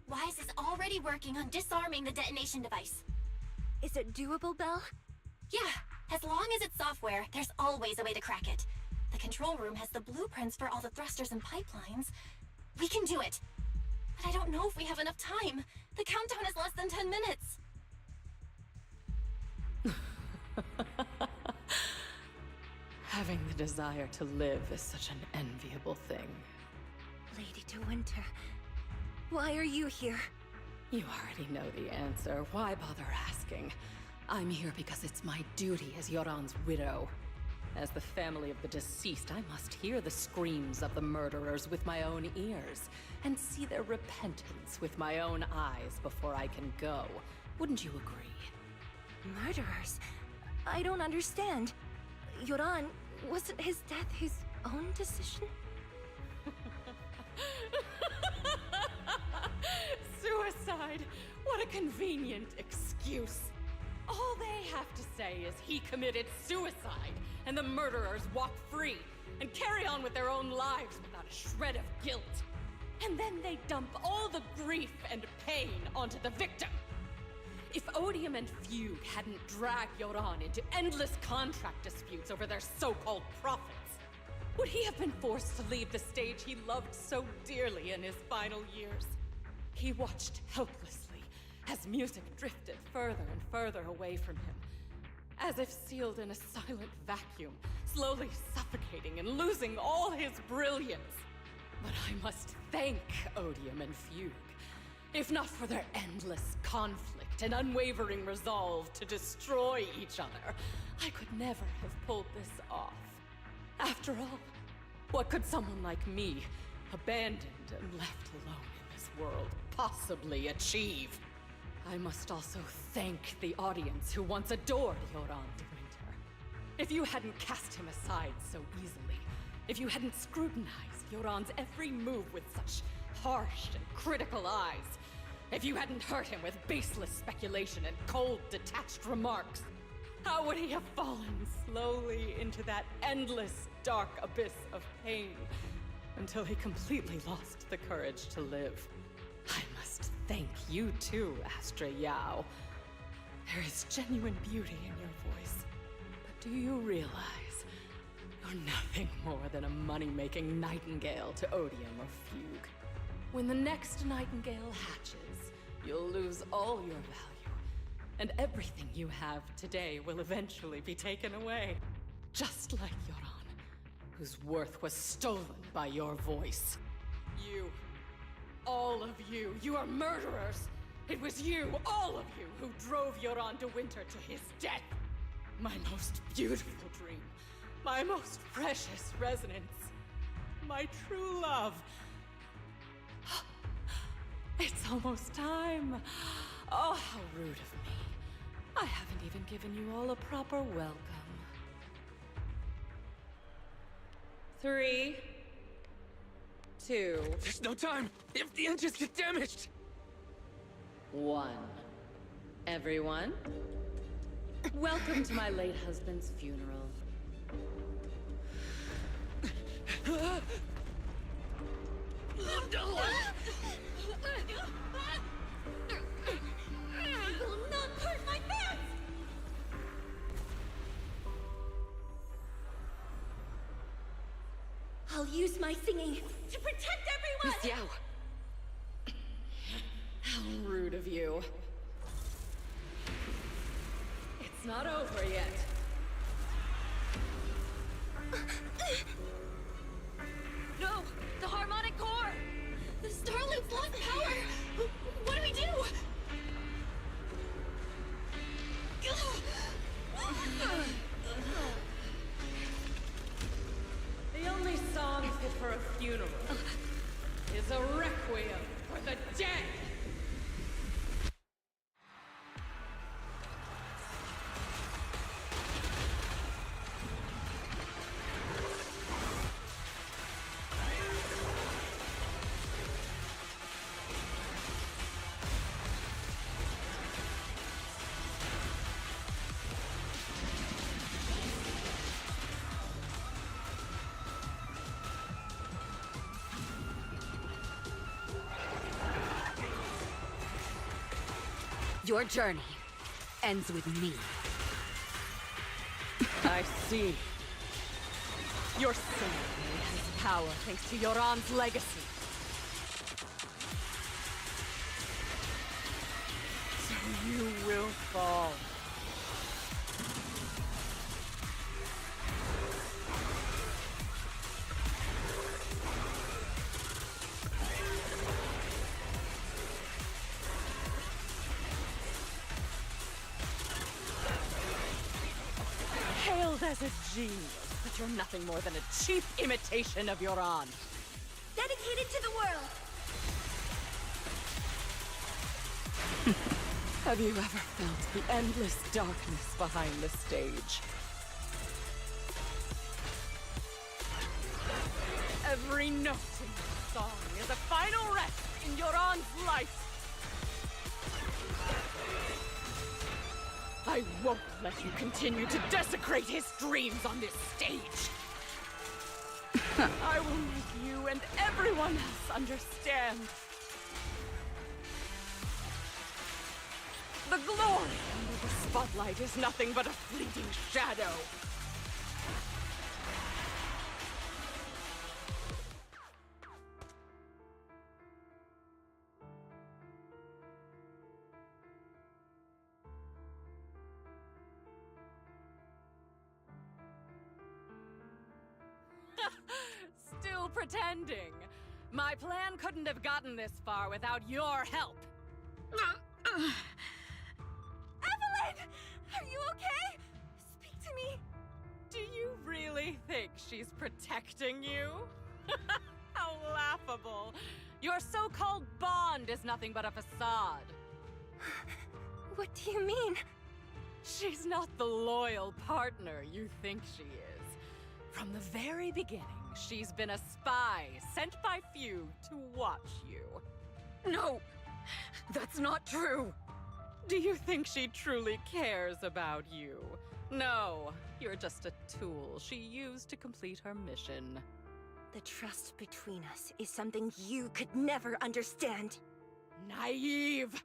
Wise is already working on disarming the detonation device. Is it doable, Belle? Yeah, as long as it's software, there's always a way to crack it. The control room has the blueprints for all the thrusters and pipelines. We can do it. But I don't know if we have enough time. The countdown is less than 10 minutes. Having the desire to live is such an enviable thing. Lady De Winter, why are you here? You already know the answer. Why bother asking? I'm here because it's my duty as Yoran's widow. As the family of the deceased, I must hear the screams of the murderers with my own ears, and see their repentance with my own eyes before I can go. Wouldn't you agree? Murderers? I don't understand. Yoran, wasn't his death his own decision? Suicide! What a convenient excuse. All they have to say is he committed suicide, and the murderers walk free and carry on with their own lives without a shred of guilt. And then they dump all the grief and pain onto the victim. If Odium and Fugue hadn't dragged Yoran into endless contract disputes over their so-called profits, would he have been forced to leave the stage he loved so dearly in his final years? He watched helplessly as music drifted further and further away from him, as if sealed in a silent vacuum, slowly suffocating and losing all his brilliance. But I must thank Odium and Fugue. If not for their endless conflict and unwavering resolve to destroy each other, I could never have pulled this off. After all, what could someone like me, abandoned and left alone in this world, possibly achieve? I must also thank the audience who once adored Yoran de Winter. If you hadn't cast him aside so easily, if you hadn't scrutinized Yoran's every move with such harsh and critical eyes, if you hadn't hurt him with baseless speculation and cold, detached remarks, how would he have fallen slowly into that endless, dark abyss of pain until he completely lost the courage to live? I must thank you too, Astra Yao. There is genuine beauty in your voice. But do you realize you're nothing more than a money-making nightingale to Odium or Fugue? When the next nightingale hatches, you'll lose all your value, and everything you have today will eventually be taken away. Just like Yoran, whose worth was stolen by your voice. You, all of you, you are murderers! It was you, all of you, who drove Yoran de Winter to his death! My most beautiful dream, my most precious resonance, my true love. It's almost time. Oh, how rude of me. I haven't even given you all a proper welcome. 3, 2, There's no time! If the engines get damaged! 1. Everyone, welcome to my late husband's funeral. I will not hurt my fans! I'll use my singing to protect everyone! Miss Yao! How rude of you. It's not over yet. No! The harmonic core! The Star Loop's lost power! What do we do? The only song fit for a funeral is a requiem for the dead! Your journey ends with me. I see. Your singing has power thanks to Yoran's legacy. So you will fall. Hailed as a genius, but you're nothing more than a cheap imitation of Yoran. Dedicated to the world! Have you ever felt the endless darkness behind the stage? Every note in this song is a final rest in Yoran's life. I won't let you continue to desecrate his dreams on this stage. I will make you and everyone else understand. The glory under the spotlight is nothing but a fleeting shadow. Still pretending. My plan couldn't have gotten this far without your help. Evelyn! Are you okay? Speak to me. Do you really think she's protecting you? How laughable. Your so-called bond is nothing but a facade. What do you mean? She's not the loyal partner you think she is. From the very beginning, she's been a spy sent by few to watch you. No! That's not true! Do you think she truly cares about you? No, you're just a tool she used to complete her mission. The trust between us is something you could never understand. Naive!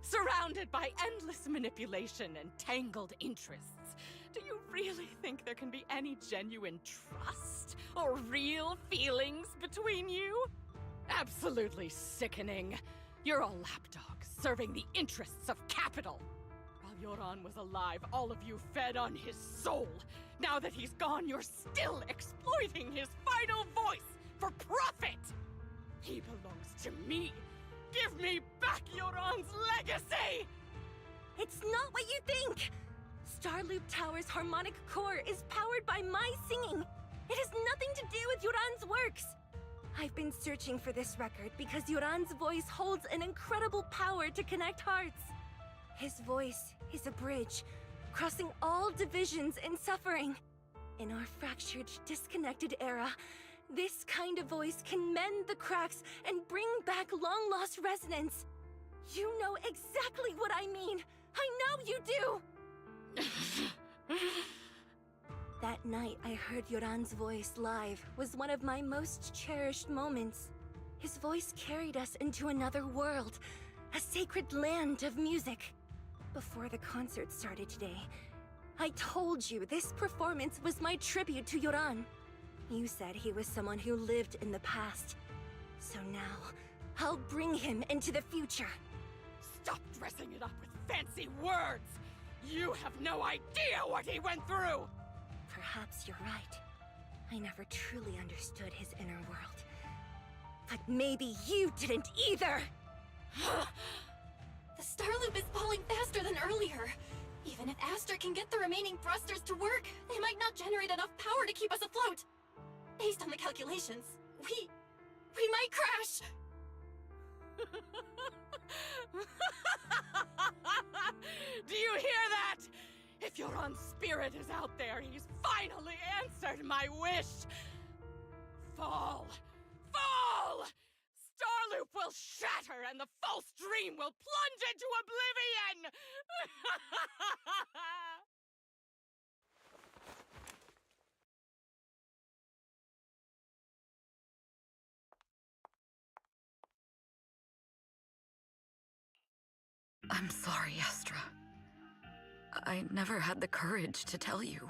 Surrounded by endless manipulation and tangled interests. Do you really think there can be any genuine trust or real feelings between you? Absolutely sickening. You're a lapdog serving the interests of capital. While Yoran was alive, all of you fed on his soul. Now that he's gone, you're still exploiting his final voice for profit. He belongs to me. Give me back Yoran's legacy! It's not what you think! Starloop Tower's harmonic core is powered by my singing. It has nothing to do with Yoran's works. I've been searching for this record because Yoran's voice holds an incredible power to connect hearts. His voice is a bridge, crossing all divisions and suffering. In our fractured, disconnected era, this kind of voice can mend the cracks and bring back long-lost resonance. You know exactly what I mean. I know you do! That night I heard Yoran's voice live was one of my most cherished moments. His voice carried us into another world, a sacred land of music. Before the concert started today, I told you this performance was my tribute to Yoran. You said he was someone who lived in the past. So now, I'll bring him into the future. Stop dressing it up with fancy words! You have no idea what he went through! Perhaps you're right. I never truly understood his inner world. But maybe you didn't either! The star loop is falling faster than earlier. Even if Aster can get the remaining thrusters to work, they might not generate enough power to keep us afloat. Based on the calculations, we might crash. Do you hear that? If Yoran's spirit is out there, he's finally answered my wish. Fall! Fall! Starloop will shatter and the false dream will plunge into oblivion! I'm sorry, Astra. I never had the courage to tell you.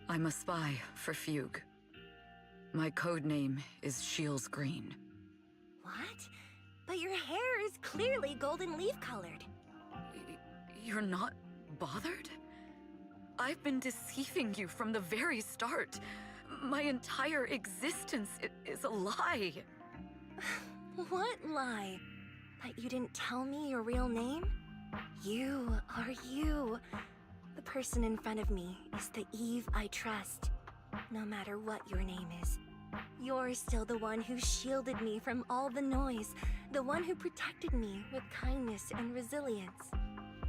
I'm a spy for Fugue. My code name is Shields Green. What? But your hair is clearly golden leaf-colored. You're not bothered? I've been deceiving you from the very start. My entire existence is a lie. What lie? That you didn't tell me your real name? You are you. The person in front of me is the Eve I trust. No matter what your name is. You're still the one who shielded me from all the noise. The one who protected me with kindness and resilience.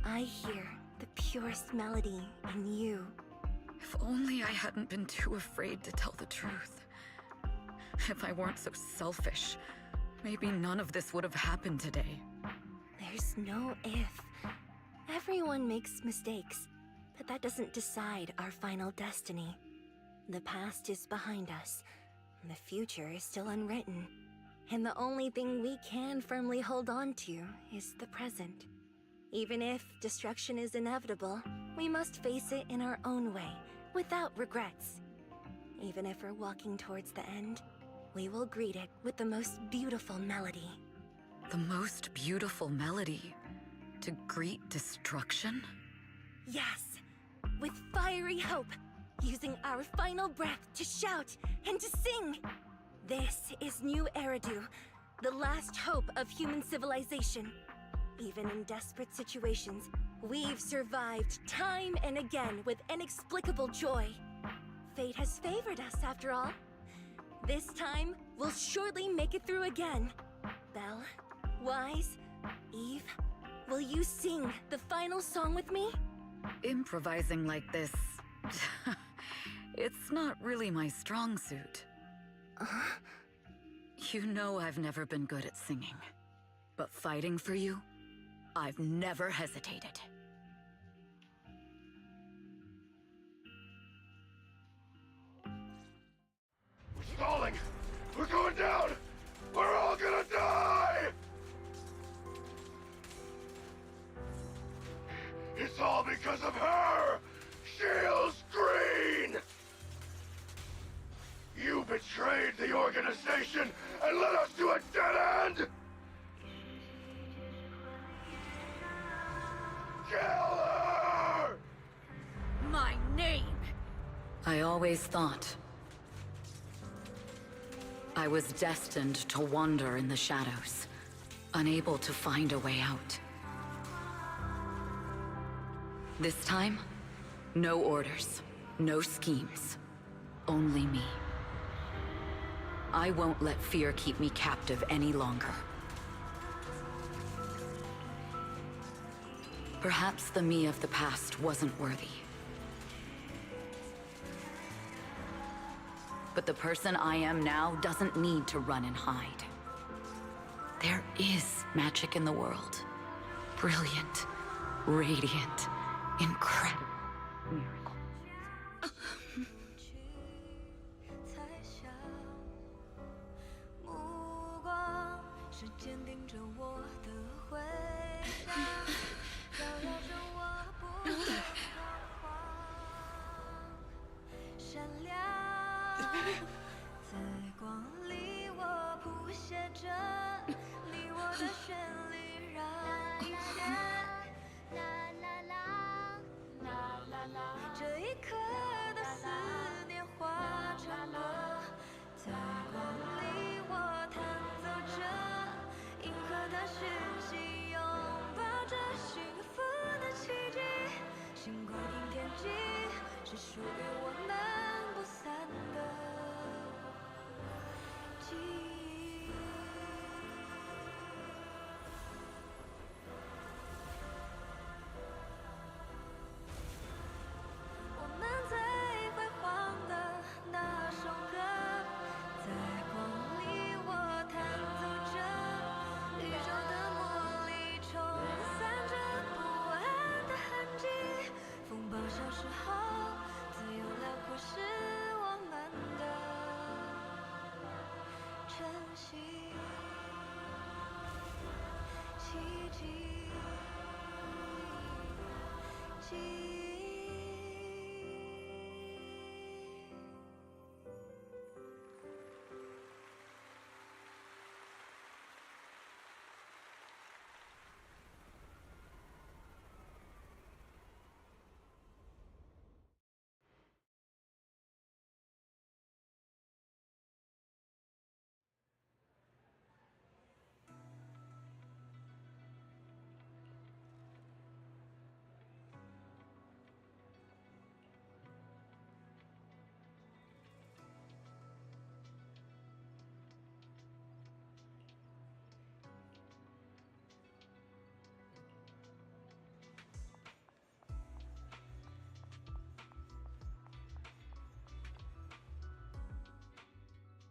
I hear the purest melody in you. If only I hadn't been too afraid to tell the truth. If I weren't so selfish, maybe none of this would have happened today. There's no if. Everyone makes mistakes, but that doesn't decide our final destiny. The past is behind us. The future is still unwritten. And the only thing we can firmly hold on to is the present. Even if destruction is inevitable, we must face it in our own way, without regrets. Even if we're walking towards the end, we will greet it with the most beautiful melody. The most beautiful melody? To greet destruction? Yes, with fiery hope, using our final breath to shout and to sing. This is New Eridu, the last hope of human civilization. Even in desperate situations, we've survived time and again with inexplicable joy. Fate has favored us after all. This time, we'll surely make it through again. Belle, Wise, Eve, will you sing the final song with me? Improvising like this... it's not really my strong suit. You know I've never been good at singing. But fighting for you, I've never hesitated. We're stalling! We're going down! We're all gonna die! It's all because of her! Shields Green! You betrayed the organization and led us to a dead end! Kill her! My name! I always thought I was destined to wander in the shadows, unable to find a way out. This time, no orders, no schemes, only me. I won't let fear keep me captive any longer. Perhaps the me of the past wasn't worthy. But the person I am now doesn't need to run and hide. There is magic in the world. Brilliant, radiant, incredible miracle. 目光是坚定着我的回答，照耀着我不会彷徨，闪亮，在光里我谱写着你我的旋律，让一切啦啦啦啦啦啦，这一刻的思念化成歌，在光里我弹奏着银河的讯息，拥抱着幸福的奇迹，星光映天际，是属于我们不散的记忆。我们最辉煌的那首歌，在光里我弹奏着，宇宙的魔力冲散着不安的痕迹。风暴消失后，自由辽阔是我们的晨曦，奇迹，记忆。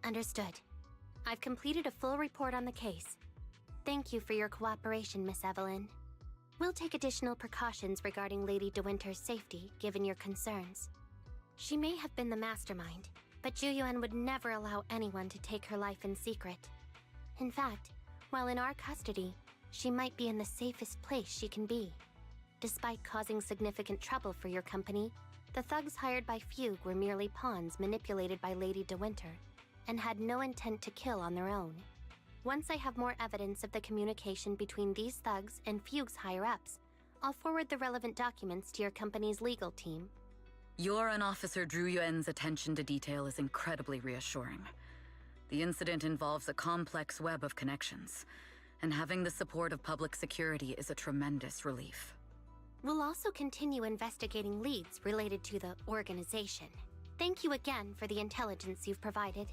Understood. I've completed a full report on the case. Thank you for your cooperation, Miss Evelyn. We'll take additional precautions regarding Lady De Winter's safety, given your concerns. She may have been the mastermind, but Zhu Yuan would never allow anyone to take her life in secret. In fact, while in our custody, she might be in the safest place she can be. Despite causing significant trouble for your company, the thugs hired by Fugue were merely pawns manipulated by Lady De Winter, and had no intent to kill on their own. Once I have more evidence of the communication between these thugs and Fugue's higher-ups, I'll forward the relevant documents to your company's legal team. Your and Officer Zhu Yuan's attention to detail is incredibly reassuring. The incident involves a complex web of connections, and having the support of public security is a tremendous relief. We'll also continue investigating leads related to the organization. Thank you again for the intelligence you've provided.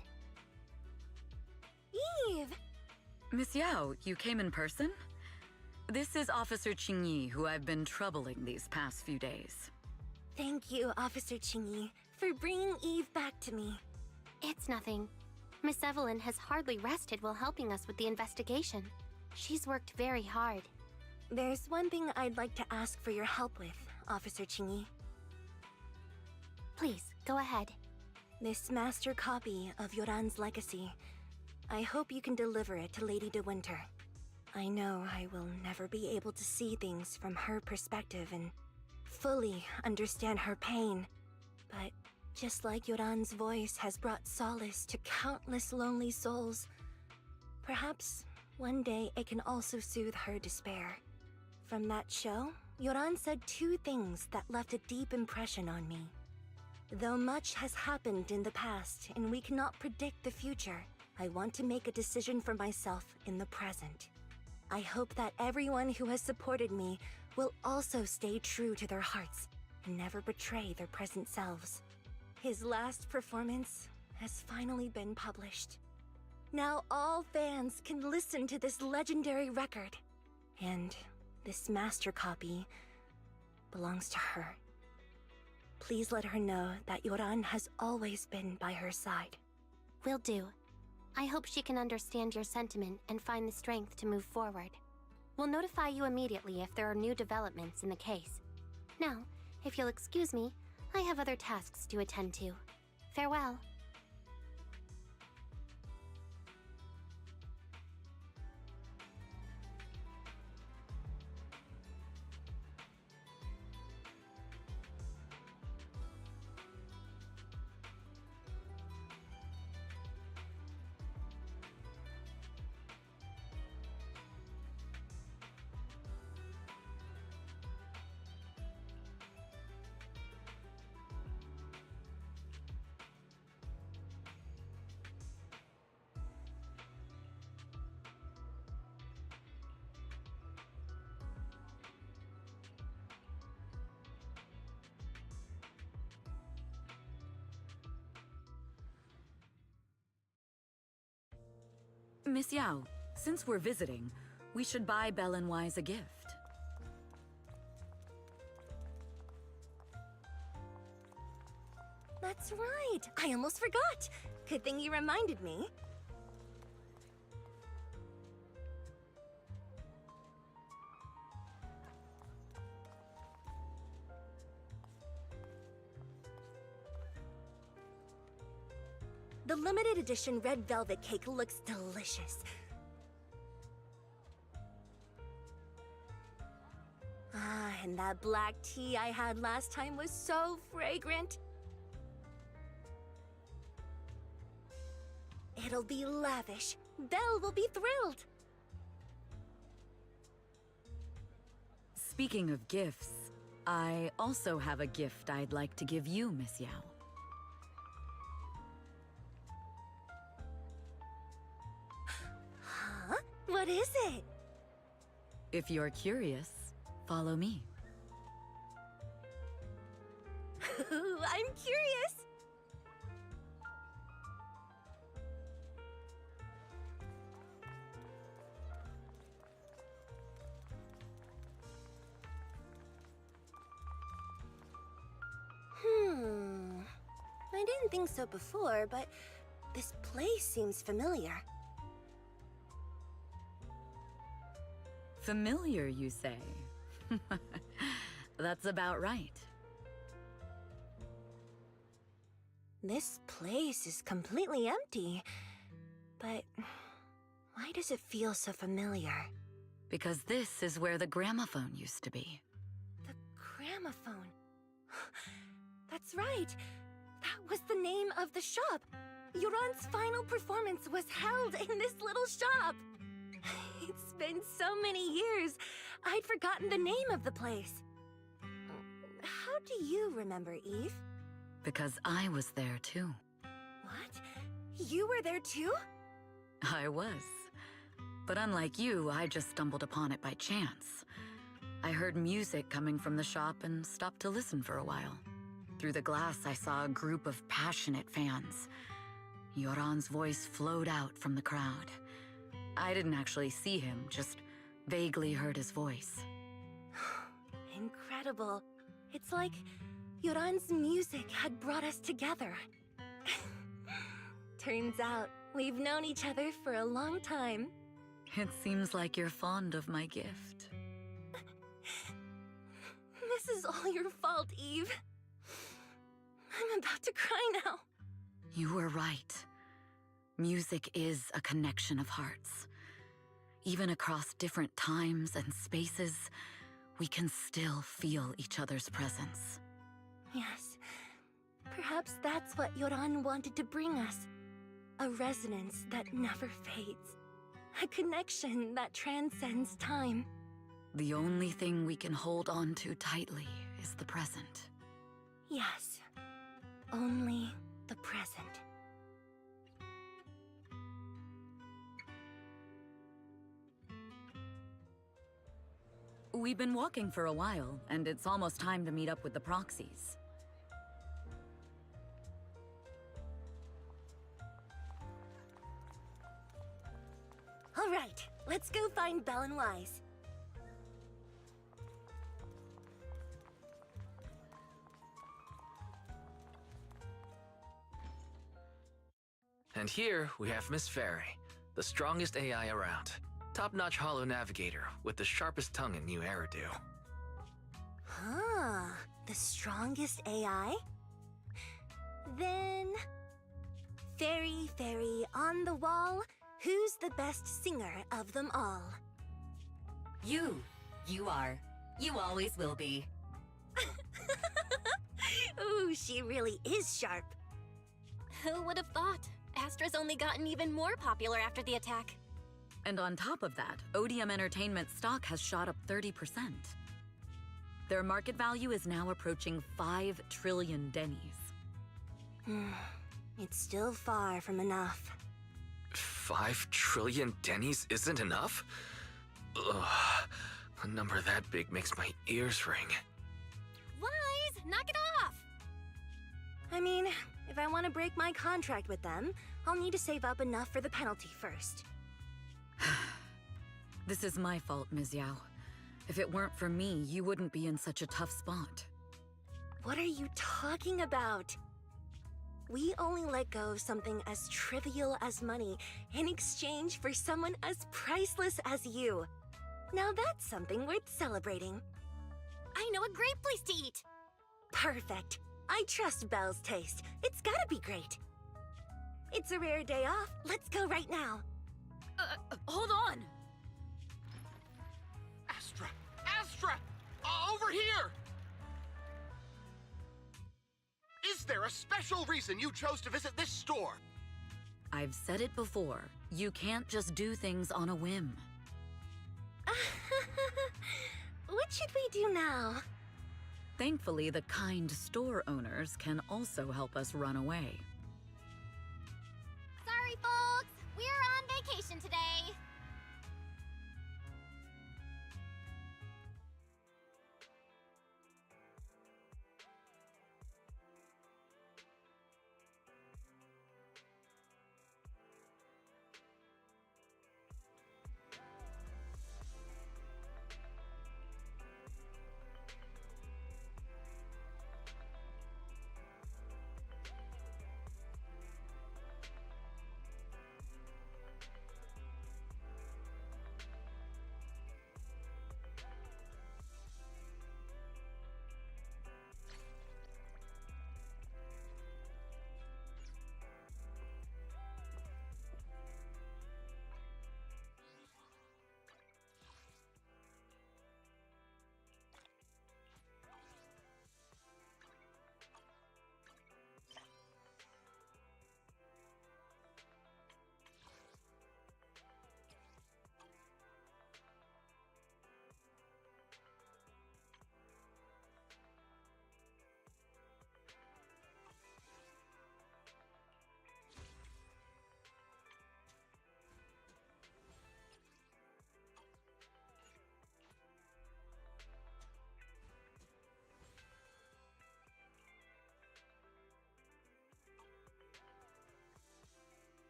Eve! Miss Yao, you came in person? This is Officer Qingyi, who I've been troubling these past few days. Thank you, Officer Qingyi, for bringing Eve back to me. It's nothing. Miss Evelyn has hardly rested while helping us with the investigation. She's worked very hard. There's one thing I'd like to ask for your help with, Officer Qingyi. Please, go ahead. This master copy of Yoran's legacy. I hope you can deliver it to Lady De Winter. I know I will never be able to see things from her perspective and fully understand her pain. But just like Yoran's voice has brought solace to countless lonely souls, perhaps one day it can also soothe her despair. From that show, Yoran said two things that left a deep impression on me. Though much has happened in the past and we cannot predict the future, I want to make a decision for myself in the present. I hope that everyone who has supported me will also stay true to their hearts and never betray their present selves. His last performance has finally been published. Now all fans can listen to this legendary record. And this master copy belongs to her. Please let her know that Yoran has always been by her side. Will do. I hope she can understand your sentiment and find the strength to move forward. We'll notify you immediately if there are new developments in the case. Now, if you'll excuse me, I have other tasks to attend to. Farewell. Miss Yao, since we're visiting, we should buy Belle and Wise a gift. That's right. I almost forgot. Good thing you reminded me. The limited edition red velvet cake looks delicious. Ah, and that black tea I had last time was so fragrant. It'll be lavish. Belle will be thrilled. Speaking of gifts, I also have a gift I'd like to give you, Miss Yao. Huh? What is it? If you're curious, follow me. I'm curious. I didn't think so before, but this place seems familiar. Familiar, you say? That's about right. This place is completely empty. But why does it feel so familiar? Because this is where the gramophone used to be. The gramophone. That's right. That was the name of the shop. Yoran's final performance was held in this little shop. It's been so many years, I'd forgotten the name of the place. How do you remember, Eve? Because I was there too. What? You were there too? I was. But unlike you, I just stumbled upon it by chance. I heard music coming from the shop and stopped to listen for a while. Through the glass, I saw a group of passionate fans. Yoran's voice flowed out from the crowd. I didn't actually see him, just vaguely heard his voice. Incredible. It's like Yoran's music had brought us together. Turns out, we've known each other for a long time. It seems like you're fond of my gift. This is all your fault, Eve. I'm about to cry now. You were right. Music is a connection of hearts. Even across different times and spaces, we can still feel each other's presence. Yes. Perhaps that's what Yoran wanted to bring us. A resonance that never fades. A connection that transcends time. The only thing we can hold on to tightly is the present. Yes. Only the present. We've been walking for a while, and it's almost time to meet up with the proxies. All right, let's go find Belle and Wise. And here we have Miss Fairy, the strongest AI around. Top-notch holo navigator with the sharpest tongue in new Eridu. Huh, the strongest AI? Then... Fairy, fairy, on the wall, who's the best singer of them all? You. You are. You always will be. Ooh, she really is sharp. Who would have thought? Astra's only gotten even more popular after the attack. And on top of that, Odium Entertainment stock has shot up 30%. Their market value is now approaching 5 trillion dennies. It's still far from enough. 5 trillion dennies isn't enough? Ugh, a number that big makes my ears ring. Wise, knock it off! I mean, if I want to break my contract with them, I'll need to save up enough for the penalty first. This is my fault, Ms. Yao. If it weren't for me, you wouldn't be in such a tough spot. What are you talking about? We only let go of something as trivial as money in exchange for someone as priceless as you. Now that's something worth celebrating. I know a great place to eat! Perfect. I trust Belle's taste. It's gotta be great. It's a rare day off. Let's go right now. Hold on! Astra! Astra! Over here! Is there a special reason you chose to visit this store? I've said it before. You can't just do things on a whim. What should we do now? Thankfully, the kind store owners can also help us run away. Sorry, folks! We're on vacation today!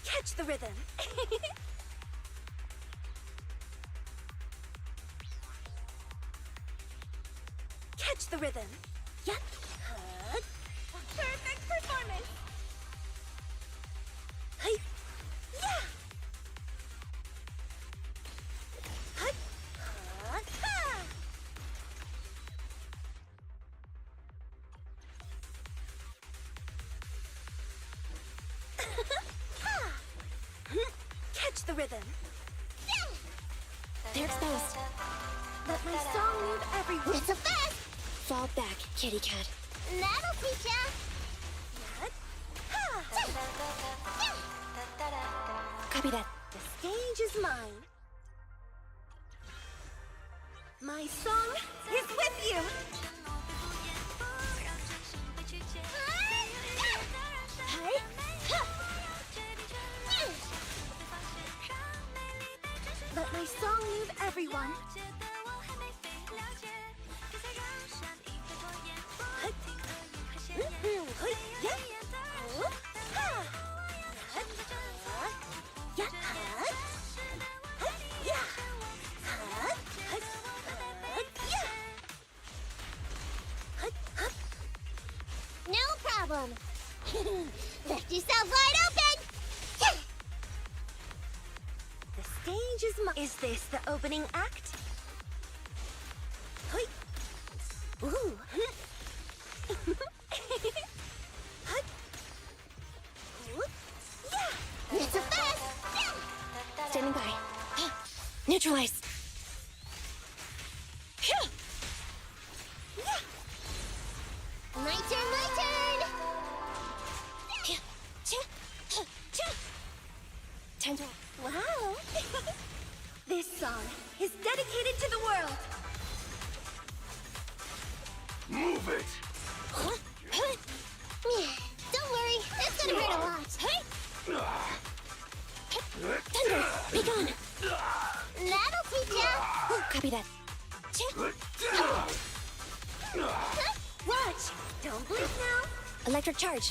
Catch the rhythm. Catch the rhythm. Yep. Perfect performance! Hey. Yeah. Hut. Ha. the rhythm. They're exposed. Let my song move everywhere. It's a fast! Fall back, kitty cat. That'll teach ya! Copy that. The stage is mine. My song is with you. Let my song move everyone. No problem. Lift yourself wide open! The stage is mine. Is this the opening act? Ooh. It's a fast! Standing by. Neutralize. My turn, my turn! Time to... Wow. This song is dedicated to the world. Move it! Don't worry, that's gonna hurt a lot. Thunder, be gone! That'll teach ya! Copy that. Watch! Don't blink now. Electric charge.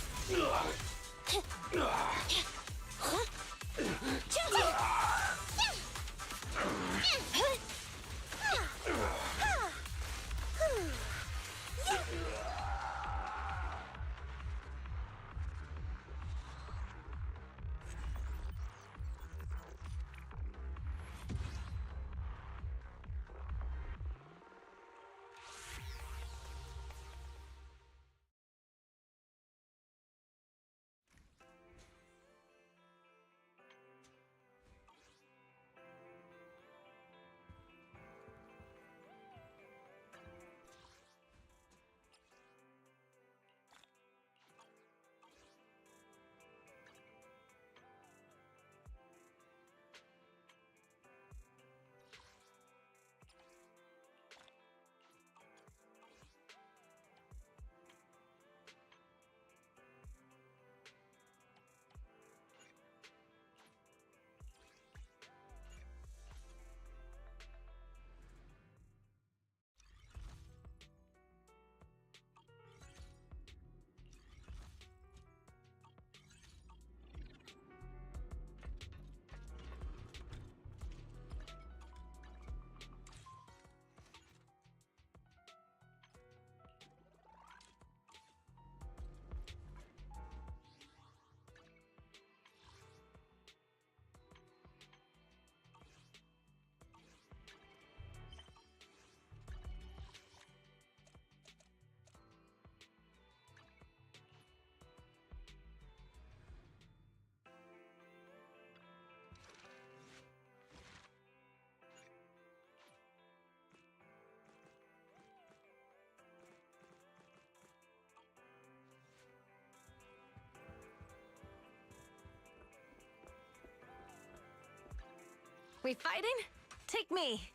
We fighting? Take me.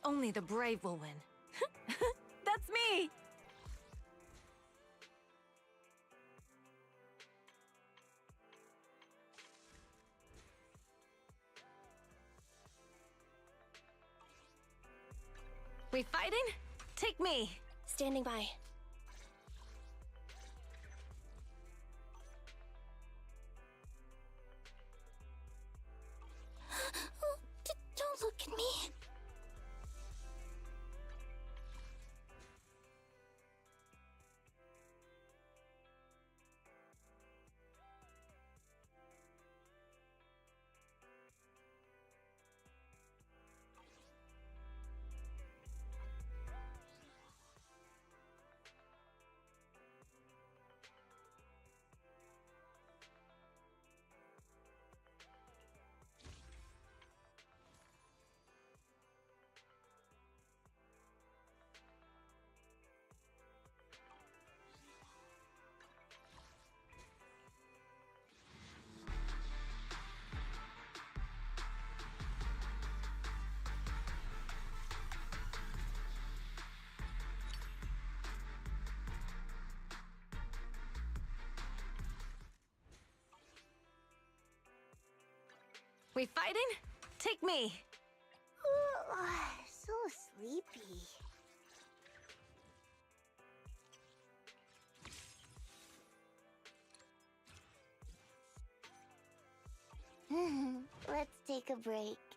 Only the brave will win. That's me! We fighting? Take me. Standing by. Don't look at me. We fighting? Take me. So sleepy. Let's take a break.